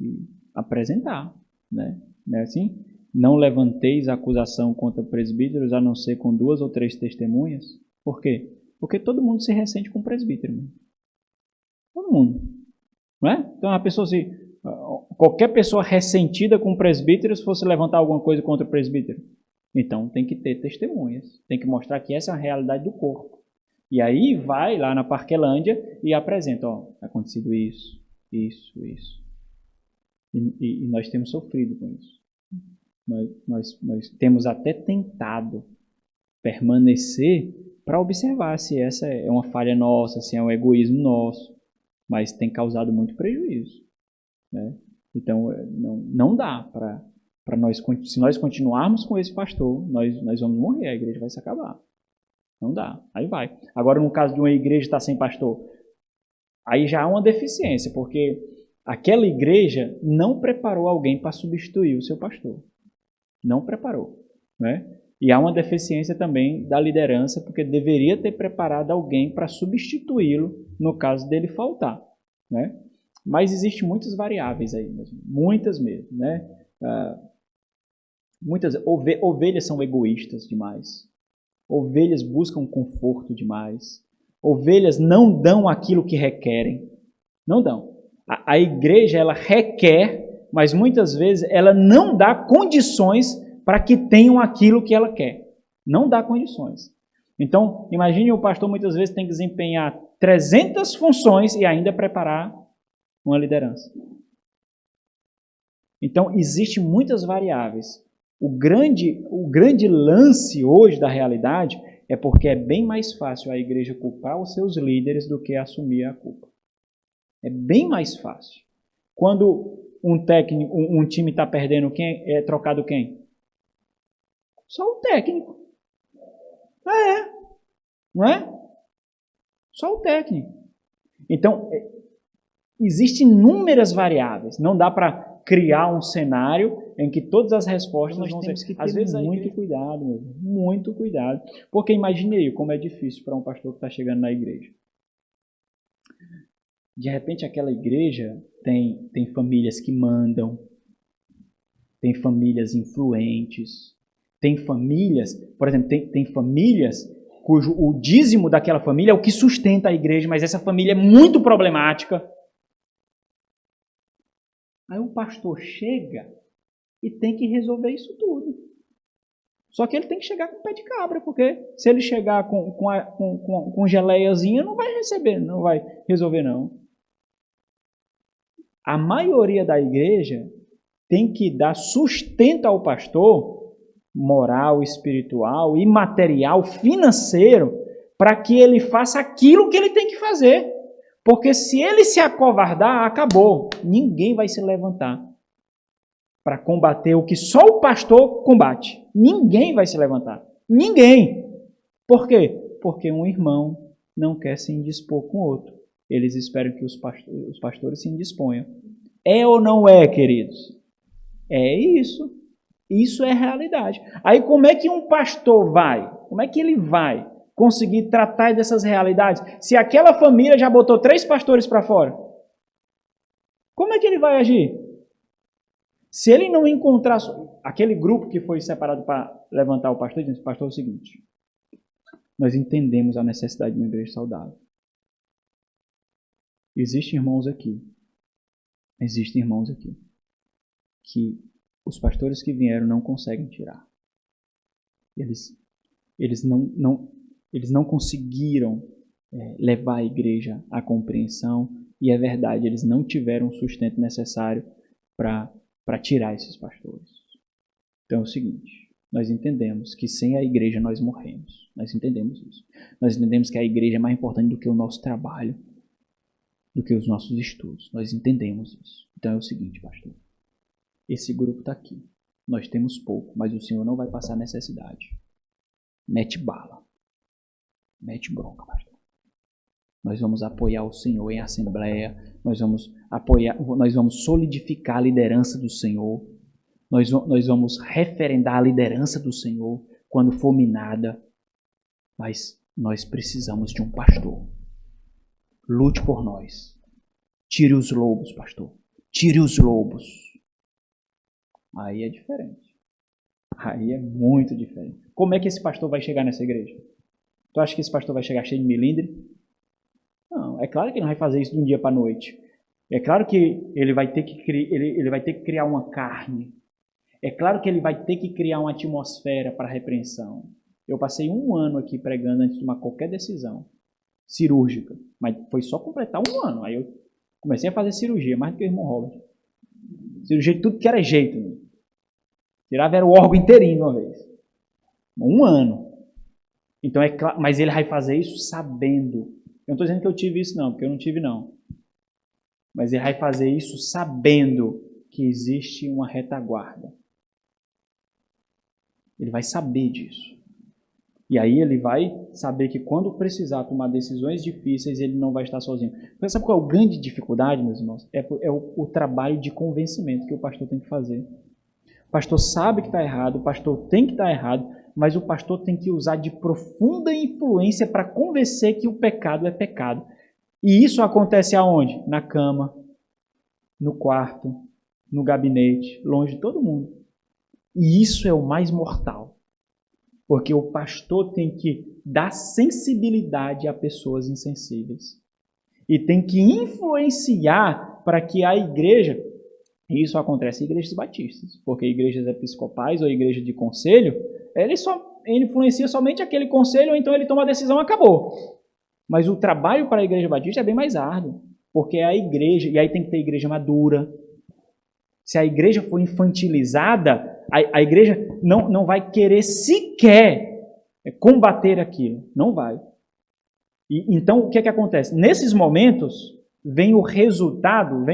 e apresentar, né? Não é assim? Não levanteis acusação contra presbíteros, a não ser com 2 ou 3 testemunhas. Por quê? Porque todo mundo se ressente com o presbítero. Mesmo. Todo mundo. Não é? Então, qualquer pessoa ressentida com o presbítero, se fosse levantar alguma coisa contra o presbítero, então tem que ter testemunhas. Tem que mostrar que essa é a realidade do corpo. E aí vai lá na Parquelândia e apresenta, ó, acontecido isso. E nós temos sofrido com isso. Nós temos até tentado permanecer para observar se essa é uma falha nossa, se é um egoísmo nosso, mas tem causado muito prejuízo. Né? Então, não dá para nós, se nós continuarmos com esse pastor, nós vamos morrer, a igreja vai se acabar. Não dá, aí vai. Agora, no caso de uma igreja estar sem pastor, aí já há uma deficiência, porque aquela igreja não preparou alguém para substituir o seu pastor. Não preparou. Né? E há uma deficiência também da liderança, porque deveria ter preparado alguém para substituí-lo no caso dele faltar. Né? Mas existem muitas variáveis aí mesmo. Muitas mesmo. Né? Muitas ovelhas são egoístas demais. Ovelhas buscam conforto demais. Ovelhas não dão aquilo que requerem. Não dão. A igreja, ela requer, mas muitas vezes ela não dá condições para que tenham aquilo que ela quer. Não dá condições. Então, imagine o pastor muitas vezes tem que desempenhar 300 funções e ainda preparar uma liderança. Então, existem muitas variáveis. O grande lance hoje da realidade é porque é bem mais fácil a igreja culpar os seus líderes do que assumir a culpa. É bem mais fácil. Quando um time está perdendo, quem é trocado quem? Só o técnico. Não é? Só o técnico. Então, existem inúmeras variáveis. Não dá para criar um cenário em que todas as respostas vão ser... Às vezes, muito cuidado, mesmo. Muito cuidado. Porque imaginei como é difícil para um pastor que está chegando na igreja. De repente, aquela igreja tem famílias que mandam, tem famílias influentes, tem famílias, por exemplo, tem famílias cujo o dízimo daquela família é o que sustenta a igreja, mas essa família é muito problemática. Aí o pastor chega e tem que resolver isso tudo. Só que ele tem que chegar com o pé de cabra, porque se ele chegar com geleiazinha, não vai receber, não vai resolver não. A maioria da igreja tem que dar sustento ao pastor, moral, espiritual, imaterial, financeiro, para que ele faça aquilo que ele tem que fazer. Porque se ele se acovardar, acabou. Ninguém vai se levantar para combater o que só o pastor combate. Ninguém vai se levantar. Ninguém. Por quê? Porque um irmão não quer se indispor com o outro. Eles esperam que os pastores se indisponham. É ou não é, queridos? É isso. Isso é realidade. Aí como é que um pastor vai? Como é que ele vai conseguir tratar dessas realidades? Se aquela família já botou 3 pastores para fora, como é que ele vai agir? Se ele não encontrar... Aquele grupo que foi separado para levantar o pastor, disse, pastor, é o seguinte, nós entendemos a necessidade de uma igreja saudável. Existem irmãos aqui que os pastores que vieram não conseguem tirar. Eles não conseguiram levar a igreja à compreensão, e é verdade, eles não tiveram o sustento necessário para tirar esses pastores. Então é o seguinte, nós entendemos que sem a igreja nós morremos. Nós entendemos isso. Nós entendemos que a igreja é mais importante do que o nosso trabalho, do que os nossos estudos. Nós entendemos isso. Então é o seguinte, pastor. Esse grupo está aqui. Nós temos pouco, mas o Senhor não vai passar necessidade. Mete bala. Mete bronca, pastor. Nós vamos apoiar o Senhor em assembleia. Nós vamos solidificar a liderança do Senhor. Nós vamos referendar a liderança do Senhor quando for minada. Mas nós precisamos de um pastor. Lute por nós. Tire os lobos, pastor. Tire os lobos. Aí é diferente. Aí é muito diferente. Como é que esse pastor vai chegar nessa igreja? Tu acha que esse pastor vai chegar cheio de milindre? Não, é claro que ele não vai fazer isso de um dia para a noite. É claro que ele vai ter que criar uma carne. É claro que ele vai ter que criar uma atmosfera para repreensão. Eu passei 1 ano aqui pregando antes de tomar qualquer decisão cirúrgica, mas foi só completar 1 ano. Aí eu comecei a fazer cirurgia, mais do que o irmão Robert. Cirurgia de tudo que era jeito. Né? Tirava era o órgão inteirinho de uma vez. 1 ano. Então é claro, mas ele vai fazer isso sabendo. Eu não estou dizendo que eu tive isso não, porque eu não tive não. Mas ele vai fazer isso sabendo que existe uma retaguarda. Ele vai saber disso. E aí ele vai saber que quando precisar tomar decisões difíceis, ele não vai estar sozinho. Mas sabe qual é a grande dificuldade, meus irmãos? É o trabalho de convencimento que o pastor tem que fazer. O pastor sabe que está errado, o pastor tem que estar errado, mas o pastor tem que usar de profunda influência para convencer que o pecado é pecado. E isso acontece aonde? Na cama, no quarto, no gabinete, longe de todo mundo. E isso é o mais mortal. Porque o pastor tem que dar sensibilidade a pessoas insensíveis. E tem que influenciar para que a igreja, e isso acontece em igrejas batistas, porque igrejas episcopais ou igreja de conselho, ele influencia somente aquele conselho, ou então ele toma a decisão e acabou. Mas o trabalho para a igreja batista é bem mais árduo, porque é a igreja, e aí tem que ter igreja madura. Se a igreja for infantilizada, a igreja não vai querer sequer combater aquilo. Não vai. E, então, o que é que acontece? Nesses momentos, vem o resultado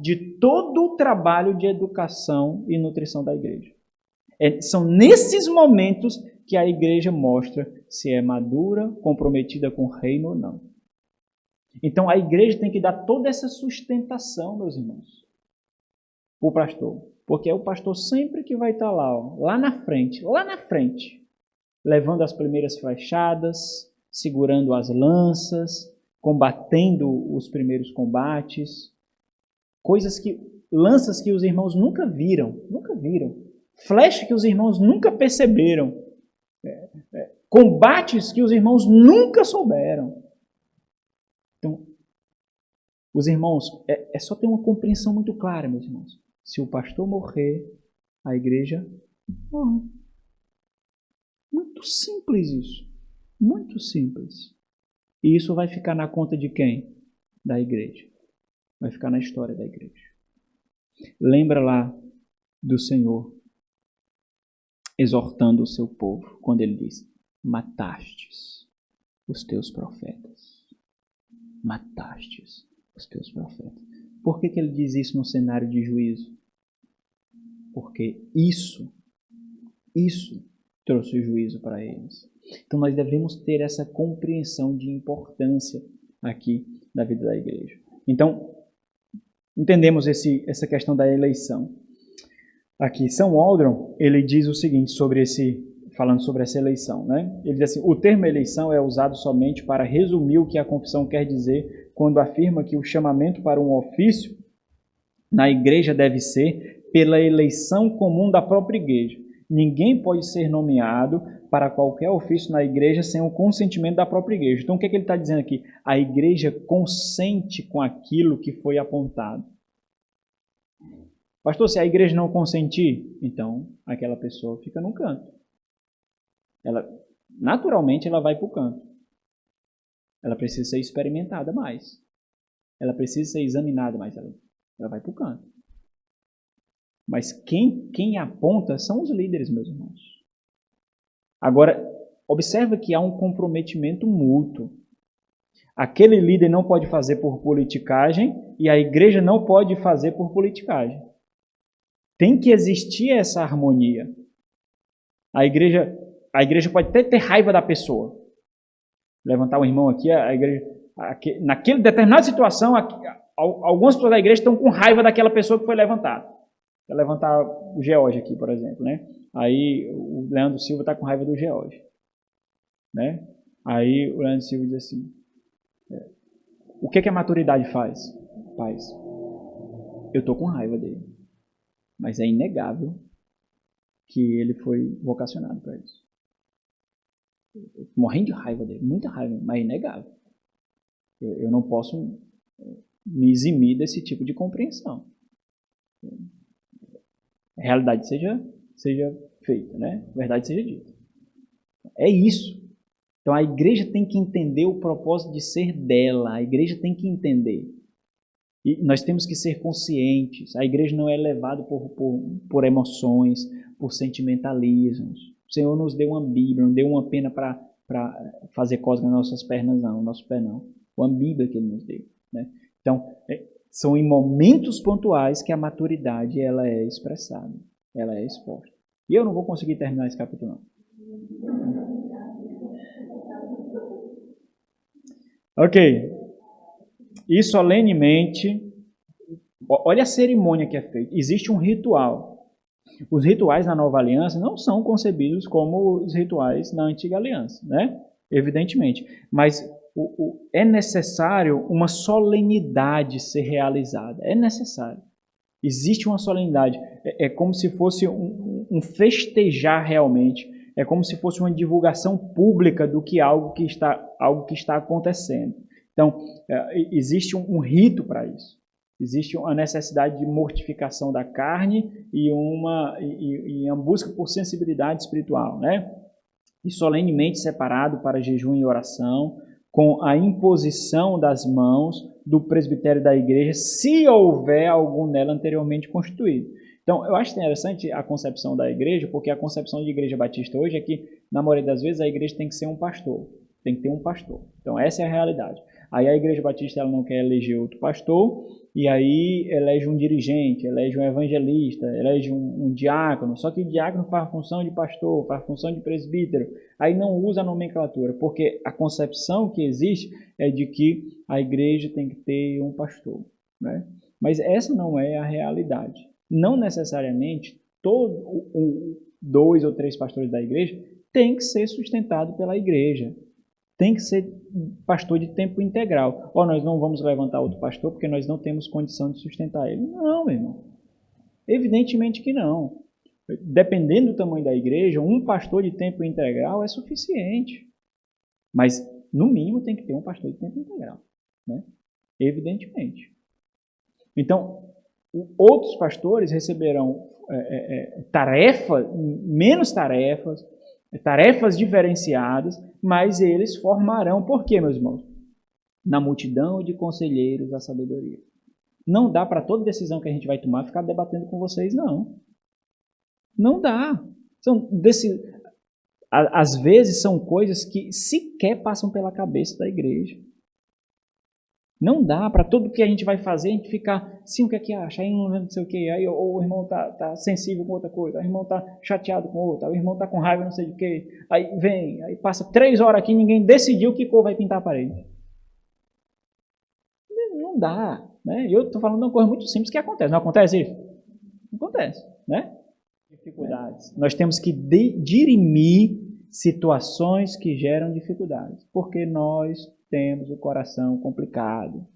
de todo o trabalho de educação e nutrição da igreja. São nesses momentos que a igreja mostra se é madura, comprometida com o reino ou não. Então, a igreja tem que dar toda essa sustentação, meus irmãos, para o pastor. Porque é o pastor sempre que vai estar lá, ó, lá na frente, levando as primeiras flechadas, segurando as lanças, combatendo os primeiros combates, lanças que os irmãos nunca viram, flecha que os irmãos nunca perceberam, combates que os irmãos nunca souberam. Então, os irmãos, é só ter uma compreensão muito clara, meus irmãos. Se o pastor morrer, a igreja morre. Muito simples isso. Muito simples. E isso vai ficar na conta de quem? Da igreja. Vai ficar na história da igreja. Lembra lá do Senhor exortando o seu povo, quando ele diz: matastes os teus profetas. Matastes os teus profetas. Por que ele diz isso no cenário de juízo? Porque isso trouxe juízo para eles. Então nós devemos ter essa compreensão de importância aqui da vida da igreja. Então, entendemos essa questão da eleição. Aqui, São Aldrin, ele diz o seguinte falando sobre essa eleição, né? Ele diz assim: o termo eleição é usado somente para resumir o que a confissão quer dizer quando afirma que o chamamento para um ofício na igreja deve ser pela eleição comum da própria igreja. Ninguém pode ser nomeado para qualquer ofício na igreja sem o consentimento da própria igreja. Então, o que ele está dizendo aqui? A igreja consente com aquilo que foi apontado. Pastor, se a igreja não consentir, então aquela pessoa fica no canto. Naturalmente, ela vai para o canto. Ela precisa ser experimentada mais. Ela precisa ser examinada mais. Ela vai para o canto. Mas quem aponta são os líderes, meus irmãos. Agora, observa que há um comprometimento mútuo. Aquele líder não pode fazer por politicagem e a igreja não pode fazer por politicagem. Tem que existir essa harmonia. A igreja pode até ter raiva da pessoa. Levantar um irmão aqui, a igreja, naquela determinada situação, algumas pessoas da igreja estão com raiva daquela pessoa que foi levantada. Vou levantar o George aqui, por exemplo, né? Aí o Leandro Silva está com raiva do George, né? Aí o Leandro Silva diz assim: o que a maturidade faz? Eu estou com raiva dele. Mas é inegável que ele foi vocacionado para isso. Morrendo de raiva dele, muita raiva, mas é inegável. Eu não posso me eximir desse tipo de compreensão. A realidade seja feita, né? A verdade seja dita. É isso. Então a igreja tem que entender o propósito de ser dela. A igreja tem que entender. E nós temos que ser conscientes. A igreja não é levada por emoções, por sentimentalismos. O Senhor nos deu uma Bíblia, não deu uma pena para fazer cosca nas nossas pernas, não, nosso pé não. Uma Bíblia que Ele nos deu. Né? Então, são em momentos pontuais que a maturidade ela é expressada, ela é exposta. E eu não vou conseguir terminar esse capítulo, não. Ok. E solenemente, olha a cerimônia que é feita. Existe um ritual. Os rituais na Nova Aliança não são concebidos como os rituais na Antiga Aliança, né? Evidentemente. Mas é necessário uma solenidade ser realizada. É necessário. Existe uma solenidade. É como se fosse um festejar realmente. É como se fosse uma divulgação pública do que algo que está acontecendo. Então, existe um rito para isso. Existe uma necessidade de mortificação da carne e uma busca por sensibilidade espiritual, né? E solenemente separado para jejum e oração, com a imposição das mãos do presbitério da igreja, se houver algum nela anteriormente constituído. Então, eu acho interessante a concepção da igreja, porque a concepção de igreja batista hoje é que, na maioria das vezes, a igreja tem que ser um pastor. Tem que ter um pastor. Então, essa é a realidade. Aí a igreja batista ela não quer eleger outro pastor, e aí elege um dirigente, elege um evangelista, elege um diácono. Só que o diácono faz a função de pastor, faz a função de presbítero. Aí não usa a nomenclatura, porque a concepção que existe é de que a igreja tem que ter um pastor, né? Mas essa não é a realidade. Não necessariamente dois ou três pastores da igreja tem que ser sustentado pela igreja. Tem que ser pastor de tempo integral. Ou nós não vamos levantar outro pastor porque nós não temos condição de sustentar ele. Não, meu irmão. Evidentemente que não. Dependendo do tamanho da igreja, um pastor de tempo integral é suficiente. Mas, no mínimo, tem que ter um pastor de tempo integral, né? Evidentemente. Então, outros pastores receberão menos tarefas diferenciadas, mas eles formarão. Por quê, meus irmãos? Na multidão de conselheiros da sabedoria. Não dá para toda decisão que a gente vai tomar ficar debatendo com vocês, não. Não dá. Às vezes são coisas que sequer passam pela cabeça da igreja. Não dá para tudo que a gente vai fazer, a gente ficar, sim, o que é que acha? Aí não sei o que, aí o irmão tá sensível com outra coisa, o irmão tá chateado com outra, o irmão tá com raiva não sei de que, aí passa 3 horas aqui e ninguém decidiu que cor vai pintar a parede. Não dá, né? Eu estou falando de uma coisa muito simples que acontece. Não acontece isso? Não acontece, né? Dificuldades. Nós temos que dirimir situações que geram dificuldades, porque nós temos o coração complicado,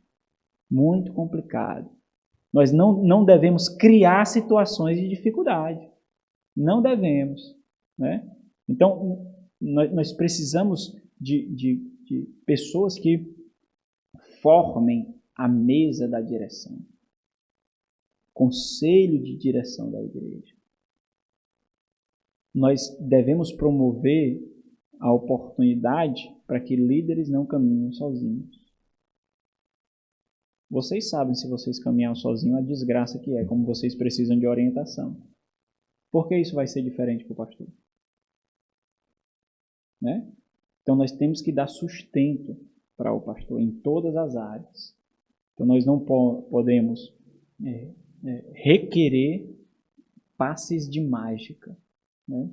muito complicado. Nós não devemos criar situações de dificuldade. Não devemos, né? Então, nós precisamos de pessoas que formem a mesa da direção, conselho de direção da igreja. Nós devemos promover a oportunidade para que líderes não caminhem sozinhos. Vocês sabem, se vocês caminham sozinhos, a desgraça que é, como vocês precisam de orientação. Por que isso vai ser diferente para o pastor? Né? Então nós temos que dar sustento para o pastor em todas as áreas. Então nós não podemos requerer passes de mágica, né?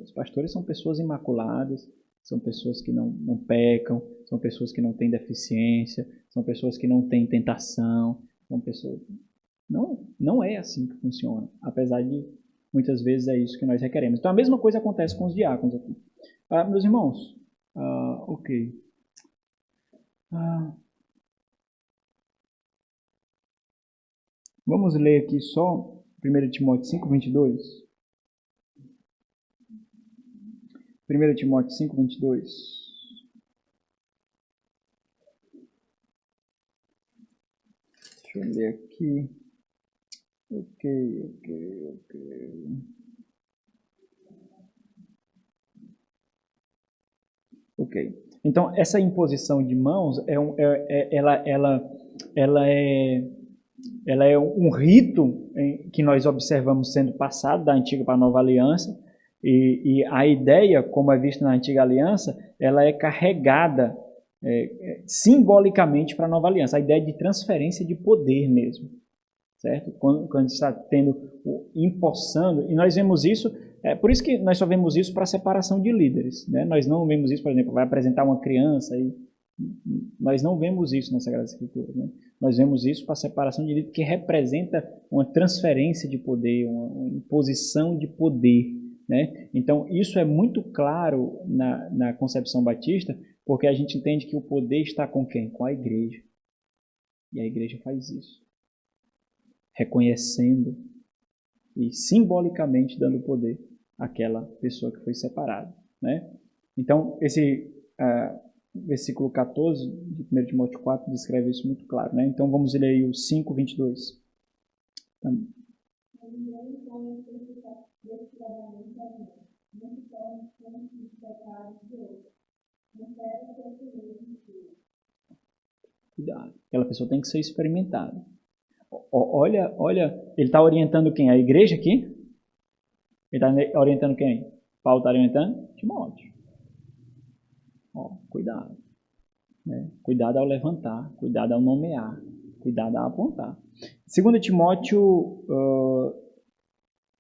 Os pastores são pessoas imaculadas, são pessoas que não pecam, são pessoas que não têm deficiência, são pessoas que não têm tentação, são pessoas... Não é assim que funciona, apesar de muitas vezes é isso que nós requeremos. Então a mesma coisa acontece com os diáconos aqui. Meus irmãos, ok. Vamos ler aqui só 1 Timóteo 5:22. 1 Timóteo 5:22. Deixa eu ler aqui. Ok. Ok. Então, essa imposição de mãos ela é um rito que nós observamos sendo passado da antiga para a nova aliança, e a ideia, como é vista na antiga aliança, ela é carregada simbolicamente para a nova aliança, a ideia de transferência de poder mesmo, certo? Quando está empossando, e nós vemos isso, por isso que nós só vemos isso para a separação de líderes, né? Nós não vemos isso, por exemplo, vai apresentar uma criança, nós não vemos isso na Sagrada Escritura, né? Nós vemos isso para a separação de líderes, que representa uma transferência de poder, uma imposição de poder, né? Então, isso é muito claro na concepção batista, porque a gente entende que o poder está com quem? Com a igreja. E a igreja faz isso, reconhecendo e simbolicamente dando poder àquela pessoa que foi separada, né? Então, esse versículo 14 de 1 Timóteo 4 descreve isso muito claro, né? Então, vamos ler aí o 5:22. Cuidado, aquela pessoa tem que ser experimentada. Olha, ele está orientando quem? A igreja aqui? Ele está orientando quem? Paulo está orientando? Timóteo. Cuidado. Né? Cuidado ao levantar, cuidado ao nomear, cuidado ao apontar. 2 Timóteo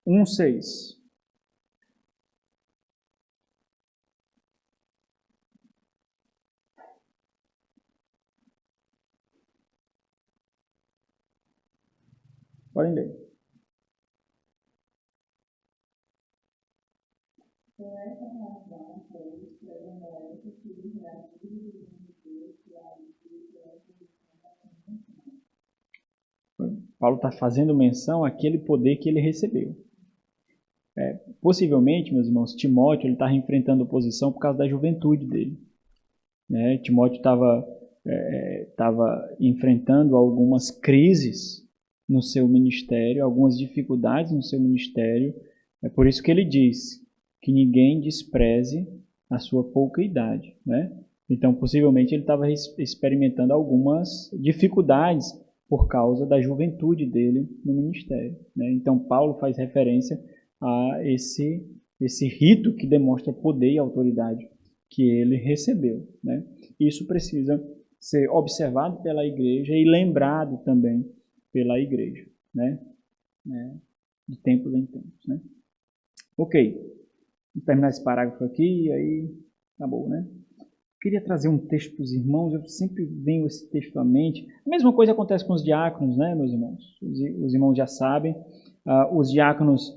1:6. Podem ler. Por essa razão, pois, prevalece que os reagir de Deus que há Paulo está fazendo menção àquele poder que ele recebeu. Possivelmente, meus irmãos, Timóteo está enfrentando oposição por causa da juventude dele. Né? Timóteo estava enfrentando algumas crises no seu ministério, algumas dificuldades no seu ministério. É por isso que ele diz que ninguém despreze a sua pouca idade, né? Então, possivelmente, ele estava experimentando algumas dificuldades por causa da juventude dele no ministério, né? Então, Paulo faz referência a esse rito que demonstra poder e autoridade que ele recebeu, né? Isso precisa ser observado pela igreja e lembrado também pela igreja, né? De tempos em tempos, né? Ok, vou terminar esse parágrafo aqui e aí acabou, né? Queria trazer um texto para os irmãos, eu sempre venho esse texto à mente. A mesma coisa acontece com os diáconos, né, meus irmãos? Os irmãos já sabem, os diáconos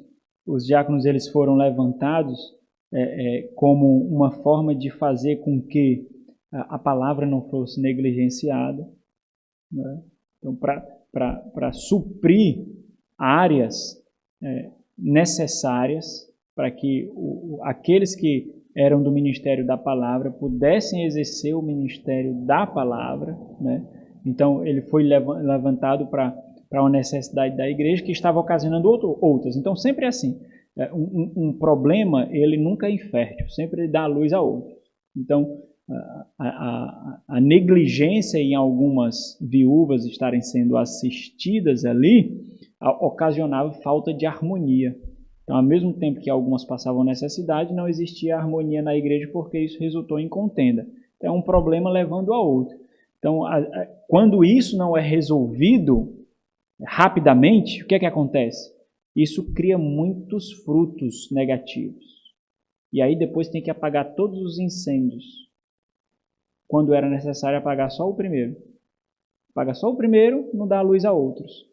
eles foram levantados como uma forma de fazer com que a palavra não fosse negligenciada, né? Então, para suprir áreas necessárias para que aqueles que eram do ministério da palavra pudessem exercer o ministério da palavra, né? Então, ele foi levantado para uma necessidade da igreja que estava ocasionando outras. Então, sempre é assim. Um problema, ele nunca é infértil, sempre ele dá luz a outros. Então, a negligência em algumas viúvas estarem sendo assistidas ali ocasionava falta de harmonia. Então, ao mesmo tempo que algumas passavam necessidade, não existia harmonia na igreja porque isso resultou em contenda. Então, é um problema levando a outro. Então, quando isso não é resolvido rapidamente, o que é que acontece? Isso cria muitos frutos negativos. E aí depois tem que apagar todos os incêndios. Quando era necessário apagar só o primeiro. Apaga só o primeiro, não dá luz a outros.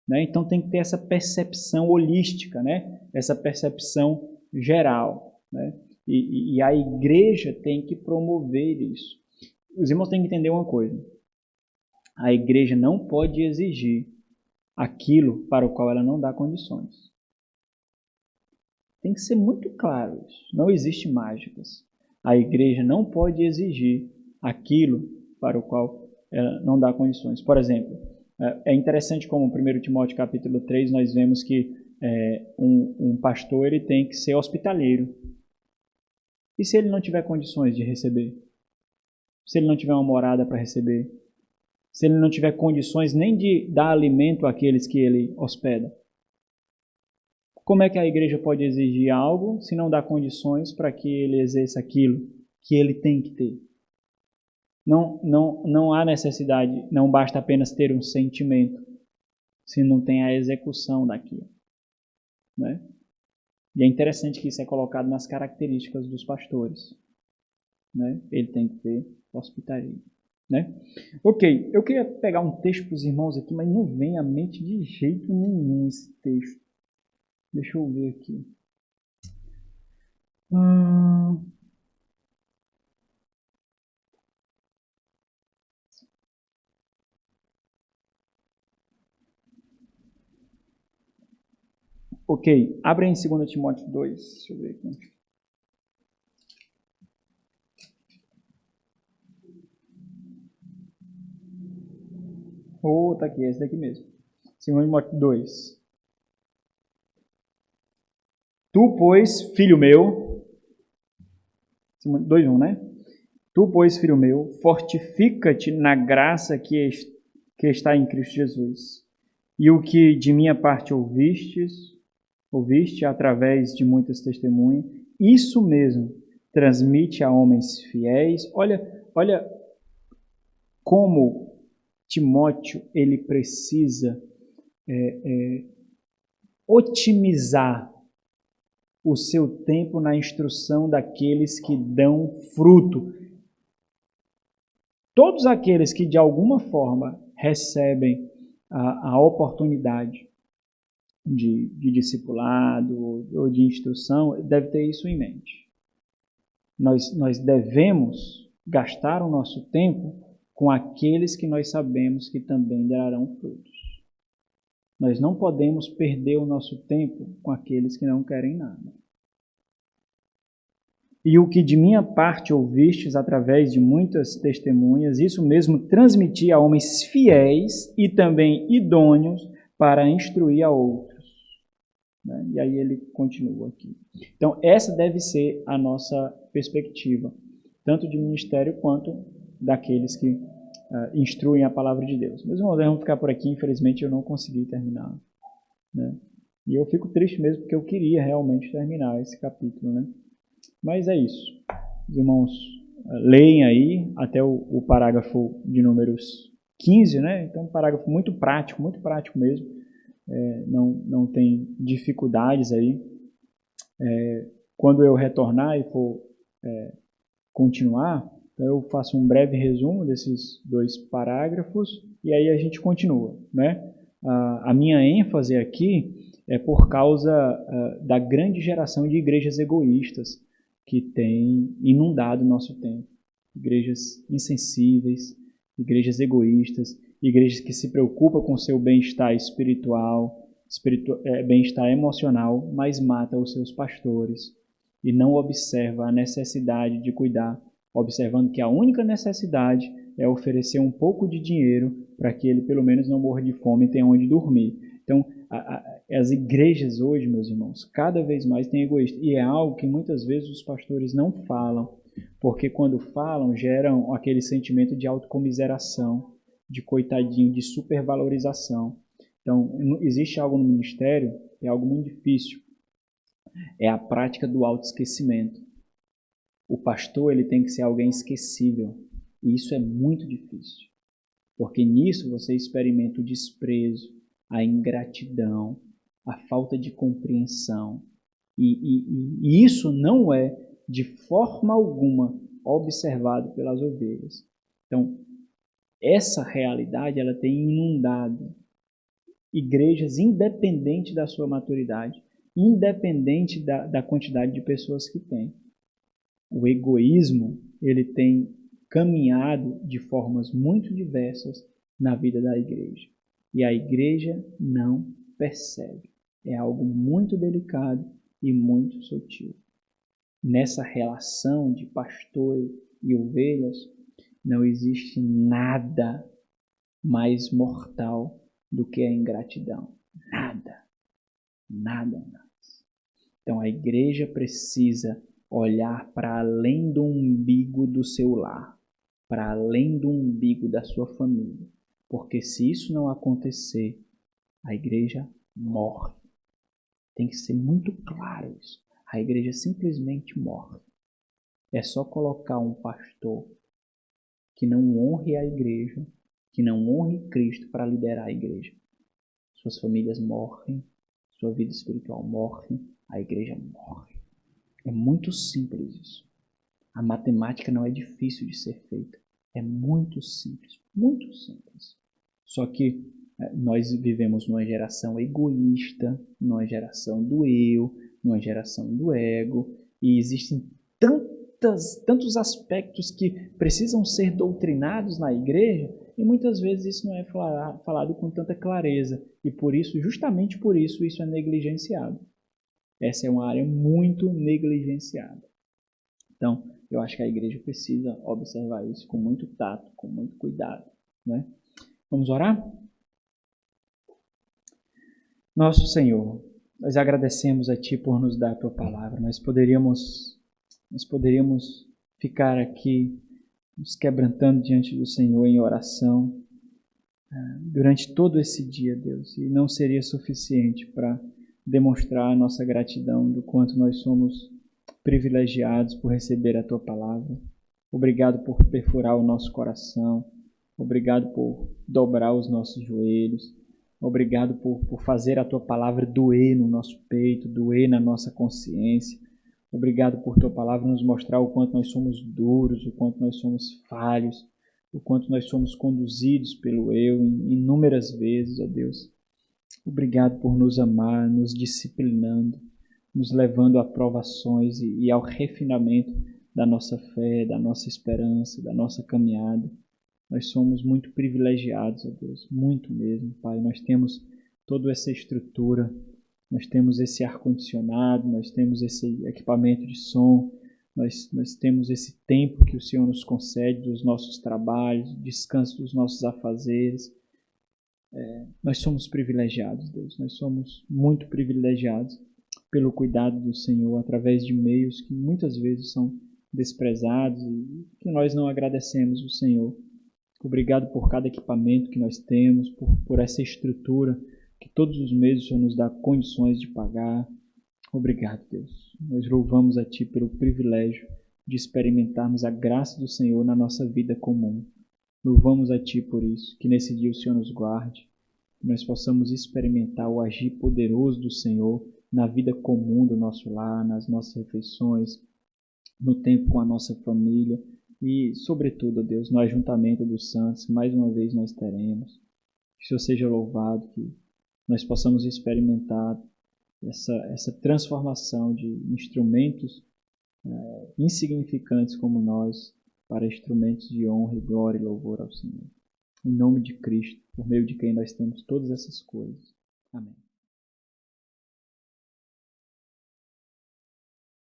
Né? Então tem que ter essa percepção holística, né? Essa percepção geral. Né? E a igreja tem que promover isso. Os irmãos têm que entender uma coisa. A igreja não pode exigir aquilo para o qual ela não dá condições. Tem que ser muito claro isso. Não existe mágicas. A igreja não pode exigir aquilo para o qual ela não dá condições. Por exemplo, é interessante como em 1 Timóteo capítulo 3 nós vemos que um pastor ele tem que ser hospitaleiro. E se ele não tiver condições de receber? Se ele não tiver uma morada para receber? Se ele não tiver condições nem de dar alimento àqueles que ele hospeda? Como é que a igreja pode exigir algo se não dá condições para que ele exerça aquilo que ele tem que ter? Não há necessidade, não basta apenas ter um sentimento, se não tem a execução daquilo. Né? E é interessante que isso é colocado nas características dos pastores. Né? Ele tem que ter hospitaria. Né? Ok, eu queria pegar um texto para os irmãos aqui, mas não vem à mente de jeito nenhum esse texto. Deixa eu ver aqui. Ok, abre em 2 Timóteo 2. Deixa eu ver aqui. Tá aqui, esse daqui mesmo. 2 Timóteo 2. Tu, pois, filho meu... 2:1, né? Tu, pois, filho meu, fortifica-te na graça que está em Cristo Jesus. E o que de minha parte ouviste através de muitas testemunhas, isso mesmo transmite a homens fiéis. Olha como Timóteo ele precisa otimizar o seu tempo na instrução daqueles que dão fruto. Todos aqueles que de alguma forma recebem a oportunidade de discipulado ou de instrução, deve ter isso em mente. Nós devemos gastar o nosso tempo com aqueles que nós sabemos que também darão frutos. Nós não podemos perder o nosso tempo com aqueles que não querem nada. E o que de minha parte ouvistes através de muitas testemunhas, isso mesmo transmiti a homens fiéis e também idôneos para instruir a outros. Né? E aí ele continua aqui. Então, essa deve ser a nossa perspectiva, tanto de ministério quanto daqueles que instruem a palavra de Deus. Meus irmãos, vamos ficar por aqui. Infelizmente, eu não consegui terminar. Né? E eu fico triste mesmo, porque eu queria realmente terminar esse capítulo. Né? Mas é isso. Os irmãos leem aí até o parágrafo de números 15, né? Então, um parágrafo muito prático mesmo. Não tem dificuldades aí. Quando eu retornar e for continuar, eu faço um breve resumo desses 2 parágrafos e aí a gente continua. Né? A minha ênfase aqui é por causa da grande geração de igrejas egoístas que tem inundado o nosso tempo. Igrejas insensíveis, igrejas egoístas, igrejas que se preocupam com o seu bem-estar espiritual, bem-estar emocional, mas mata os seus pastores e não observa a necessidade de cuidar, observando que a única necessidade é oferecer um pouco de dinheiro para que ele pelo menos não morra de fome e tenha onde dormir. Então, as igrejas hoje, meus irmãos, cada vez mais têm egoísta. E é algo que muitas vezes os pastores não falam, porque quando falam, geram aquele sentimento de autocomiseração, de coitadinho, de supervalorização. Então, existe algo no ministério, é algo muito difícil, é a prática do autoesquecimento. O pastor ele tem que ser alguém esquecível, e isso é muito difícil, porque nisso você experimenta o desprezo, a ingratidão, a falta de compreensão. E isso não é, de forma alguma, observado pelas ovelhas. Então, essa realidade ela tem inundado igrejas independente da sua maturidade, independente da quantidade de pessoas que tem. O egoísmo ele tem caminhado de formas muito diversas na vida da igreja. e a igreja não percebe. É algo muito delicado e muito sutil. Nessa relação de pastor e ovelhas, não existe nada mais mortal do que a ingratidão. Nada. Nada mais. Então a igreja precisa olhar para além do umbigo do seu lar, para além do umbigo da sua família. Porque se isso não acontecer, a igreja morre. Tem que ser muito claro isso. A igreja simplesmente morre. É só colocar um pastor que não honre a igreja, que não honre Cristo para liderar a igreja. Suas famílias morrem, sua vida espiritual morre, a igreja morre. É muito simples isso. A matemática não é difícil de ser feita. É muito simples, muito simples. Só que nós vivemos numa geração egoísta, numa geração do eu, numa geração do ego, e existem tantos aspectos que precisam ser doutrinados na igreja, e muitas vezes isso não é falado com tanta clareza, e por isso, justamente por isso, isso é negligenciado. Essa é uma área muito negligenciada. Então, eu acho que a igreja precisa observar isso com muito tato, com muito cuidado, né? Vamos orar? Nosso Senhor, nós agradecemos a Ti por nos dar a Tua palavra. Nós poderíamos ficar aqui nos quebrantando diante do Senhor em oração durante todo esse dia, Deus, e não seria suficiente para demonstrar a nossa gratidão do quanto nós somos privilegiados por receber a Tua palavra. Obrigado por perfurar o nosso coração. Obrigado por dobrar os nossos joelhos. Obrigado por fazer a Tua palavra doer no nosso peito, doer na nossa consciência. Obrigado por Tua palavra nos mostrar o quanto nós somos duros, o quanto nós somos falhos, o quanto nós somos conduzidos pelo eu inúmeras vezes, ó Deus. Obrigado por nos amar, nos disciplinando, nos levando a provações e ao refinamento da nossa fé, da nossa esperança, da nossa caminhada. Nós somos muito privilegiados, ó Deus, muito mesmo, Pai. Nós temos toda essa estrutura, nós temos esse ar-condicionado, nós temos esse equipamento de som, nós temos esse tempo que o Senhor nos concede dos nossos trabalhos, descanso dos nossos afazeres. Nós somos privilegiados, Deus, nós somos muito privilegiados pelo cuidado do Senhor através de meios que muitas vezes são desprezados e que nós não agradecemos o Senhor. Obrigado por cada equipamento que nós temos, por essa estrutura que todos os meses o Senhor nos dá condições de pagar. Obrigado, Deus. Nós louvamos a Ti pelo privilégio de experimentarmos a graça do Senhor na nossa vida comum. Louvamos a Ti por isso, que nesse dia o Senhor nos guarde, que nós possamos experimentar o agir poderoso do Senhor na vida comum do nosso lar, nas nossas refeições, no tempo com a nossa família e, sobretudo, Deus, no ajuntamento dos santos, mais uma vez nós teremos. Que o Senhor seja louvado, que nós possamos experimentar essa transformação de instrumentos insignificantes como nós para instrumentos de honra e glória e louvor ao Senhor. Em nome de Cristo, por meio de quem nós temos todas essas coisas. Amém.